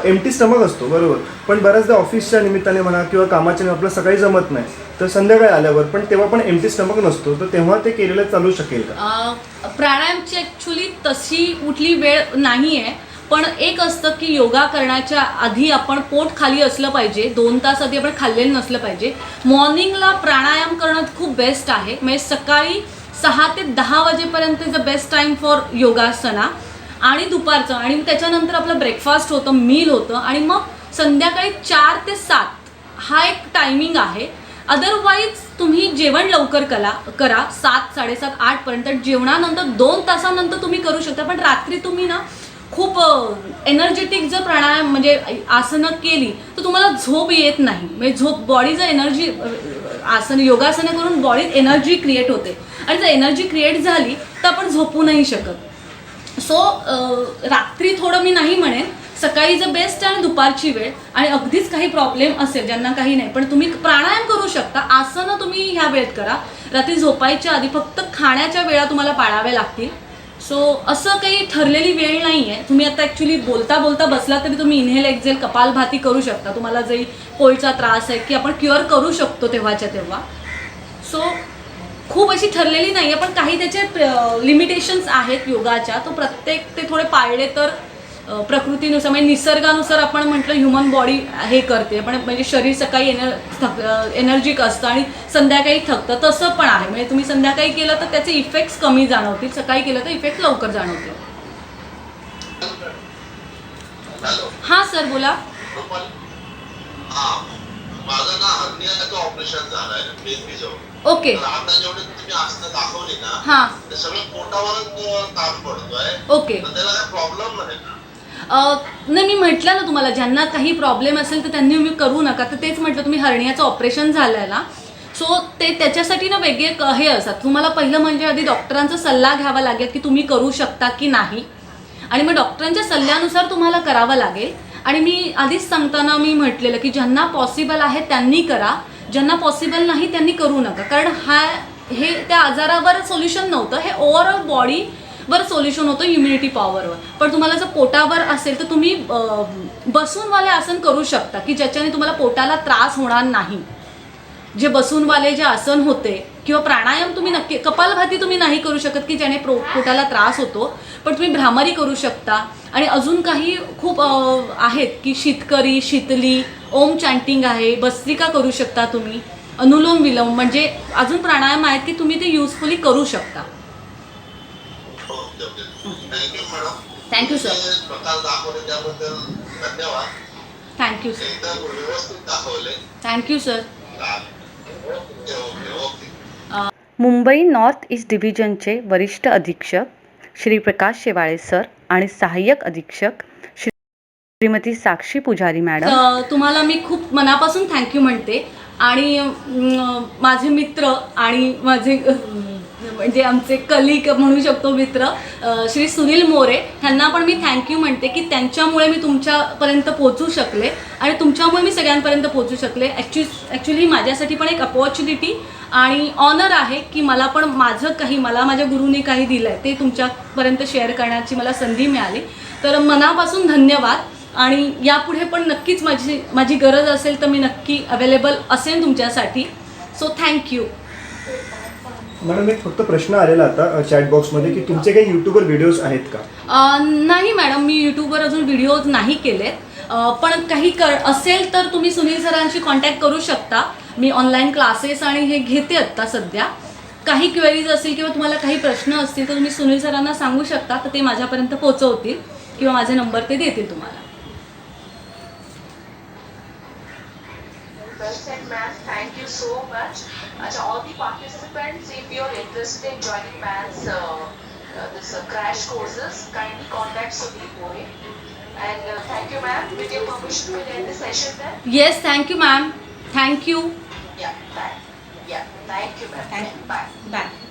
एम्प्टी स्टमक असतो बरोबर, पण बऱ्याचदा ऑफिसच्या निमित्ताने म्हणा किंवा कामाच्या आपलं सकाळी जमत नाही, तर संध्याकाळी आल्यावर पण तेव्हा पण एम्प्टी स्टमक नसतो, तर तेव्हा ते केलेलं चालू शकेल का?
प्राणायामची ॲक्च्युली तशी कुठली वेळ नाही आहे, पण एक असतं की योगा करण्याच्या आधी आपण पोट खाली असलं पाहिजे, 2 तास आधी आपण खाल्लेलं नसलं पाहिजे. मॉर्निंगला प्राणायाम करणं खूप बेस्ट आहे. म्हणजे सकाळी 6 ते 10 वाजेपर्यंत is the best time for yogasana, आणि दुपारचं, आणि त्याच्यानंतर आपलं ब्रेकफास्ट होतं, मील होतं, आणि मग संध्याकाळी 4 ते 7 हा एक टायमिंग आहे. अदरवाईज तुम्ही जेवण लवकर करा 7, 7:30, 8पर्यंत. जेवणानंतर 2 तासानंतर तुम्ही करू शकता, पण रात्री तुम्ही ना खूप एनर्जेटिक जर प्राणायाम म्हणजे आसनं केली तर तुम्हाला झोप येत नाही. म्हणजे बॉडी जर एनर्जी योगासनं करून बॉडीत एनर्जी क्रिएट होते, आणि जर एनर्जी क्रिएट झाली तर आपण झोपू नाही शकत. सो रात्री थोडं मी नाही म्हणेन, सकाळी जर बेस्ट आहे आणि दुपारची वेळ. आणि अगदीच काही प्रॉब्लेम असेल ज्यांना काही नाही, पण तुम्ही प्राणायाम करू शकता. आसनं तुम्ही ह्या वेळेत करा. रात्री झोपायच्या आधी फक्त खाण्याच्या वेळा तुम्हाला पाळाव्या लागतील. सो असं काही ठरलेली वेळ नाही आहे. तुम्ही आता ॲक्च्युली बोलता बोलता बसला तरी तुम्ही इनहेल एक्झेल कपालभाती करू शकता. तुम्हाला जरी कोल्डचा त्रास आहे की आपण क्युअर करू शकतो तेव्हाच्या तेव्हा. सो खूप अशी ठरलेली नाही आहे, पण काही त्याचे लिमिटेशन्स आहेत योगाच्या. तो प्रत्येक ते थोडे पाळले तर प्रकृतीनुसार म्हणजे निसर्गानुसार आपण म्हटलं ह्युमन बॉडी हे करते, पण म्हणजे शरीर सकाळी एनर्जिक असतं आणि संध्याकाळी थकतं, तसं पण आहे. म्हणजे तुम्ही संध्याकाळी केलं तर त्याचे इफेक्ट्स कमी जाणवतील, सकाळी केलं तर इफेक्ट लवकर जाणवतील. हां सर बोला.
माझं ना हर्नियाचं ऑपरेशन झालंय बेसबी जवळ.
ओके.
तर आता जेवढे तुम्ही आसनं दाखवली ना,
हां.
ते सगळं पोटावरच ताण पडतोय.
ओके.
तर त्याला काय प्रॉब्लेम नाही का?
नाही, मी म्हटलं ना तुम्हाला, ज्यांना काही प्रॉब्लेम असेल तर त्यांनी मी करू नका. तर तेच म्हटलं, तुम्ही हर्नियाचं ऑपरेशन झालं आहे ना, सो ते त्याच्यासाठी ना वेगळे हे असतात. तुम्हाला पहिलं म्हणजे आधी डॉक्टरांचा सल्ला घ्यावा लागेल की तुम्ही करू शकता की नाही, आणि मग डॉक्टरांच्या सल्ल्यानुसार तुम्हाला करावं लागेल. आणि मी आधीच सांगताना मी म्हटलेलं की ज्यांना पॉसिबल आहे त्यांनी करा, ज्यांना पॉसिबल नाही त्यांनी करू नका. कारण हे त्या आजारावर सोल्युशन नव्हतं, हे ओव्हरऑल बॉडीवर सोल्युशन होतं, इम्युनिटी पॉवरवर. पण तुम्हाला जर पोटावर असेल तर तुम्ही बसूनवाले आसन करू शकता की ज्याच्याने तुम्हाला पोटाला त्रास होणार नाही. जे बसूनवाले जे आसन होते किंवा प्राणायाम तुम्ही नक्की, कपालभाती तुम्ही नाही करू शकत की ज्याने पोटाला त्रास होतो, पण तुम्ही भ्रामरी करू शकता. आणि अजून काही खूप आहेत की शीतकरी, शीतली, ओम चॅन्टिंग आहे, भस्त्रिका करू शकता तुम्ही, अनुलोम विलोम, म्हणजे अजून प्राणायाम आहेत की तुम्ही ते युजफुली करू शकता.
Thank you madam.
Thank you sir.
प्रकार दाखवले त्याबद्दल धन्यवाद.
Thank you sir.
एकदम व्यवस्थित दाखवले.
Thank you sir.
Okay okay okay.
Mumbai north east डिव्हिजनचे वरिष्ठ अधीक्षक श्री प्रकाश शेवाळे सर आणि सहाय्यक अधीक्षक श्रीमती साक्षी पुजारी मॅडम,
तुम्हाला मी खूप मनापासून थँक्यू म्हणते. आणि माझे मित्र आणि माझे म्हणजे आमचे कलिग म्हणू शकतो मित्र श्री सुनील मोरे ह्यांना पण मी थँक्यू म्हणते की त्यांच्यामुळे मी तुमच्यापर्यंत पोहोचू शकले आणि तुमच्यामुळे मी सगळ्यांपर्यंत पोहोचू शकले. ॲक्च्युली माझ्यासाठी पण एक अपॉर्च्युनिटी आणि ऑनर आहे की मला पण मला माझ्या गुरुने काही दिलं आहे ते तुमच्यापर्यंत शेअर करण्याची मला संधी मिळाली. तर मनापासून धन्यवाद. आणि यापुढे पण नक्कीच माझी गरज असेल तर मी नक्की अवेलेबल असेल तुमच्यासाठी. So thank you.
मॅडम एक फक्त प्रश्न आलेला आता चॅट बॉक्समध्ये की तुमचे काही यूट्यूबवर व्हिडिओज आहेत का?
नाही मॅडम, मी यूट्यूबवर अजून व्हिडिओज नाही केलेत. पण काही असेल तर तुम्ही सुनील सरांशी कॉन्टॅक्ट करू शकता. मी ऑनलाईन क्लासेस आणि हे घेते आत्ता सध्या. काही क्वेरीज असतील किंवा तुम्हाला काही प्रश्न असतील तर तुम्ही सुनील सरांना सांगू शकता, तर ते माझ्यापर्यंत पोहोचवतील किंवा माझे नंबर ते देतील तुम्हाला.
Well said, ma'am. Thank you so much. All the participants, if you're interested in joining ma'am's this crash courses, kindly contact Sunil More. And thank you, ma'am. With your permission, we'll end the session then.
Yes, thank you ma'am. Thank you.
Yeah, bye. Yeah, thank you, ma'am.
Thank you.
Bye.
Bye.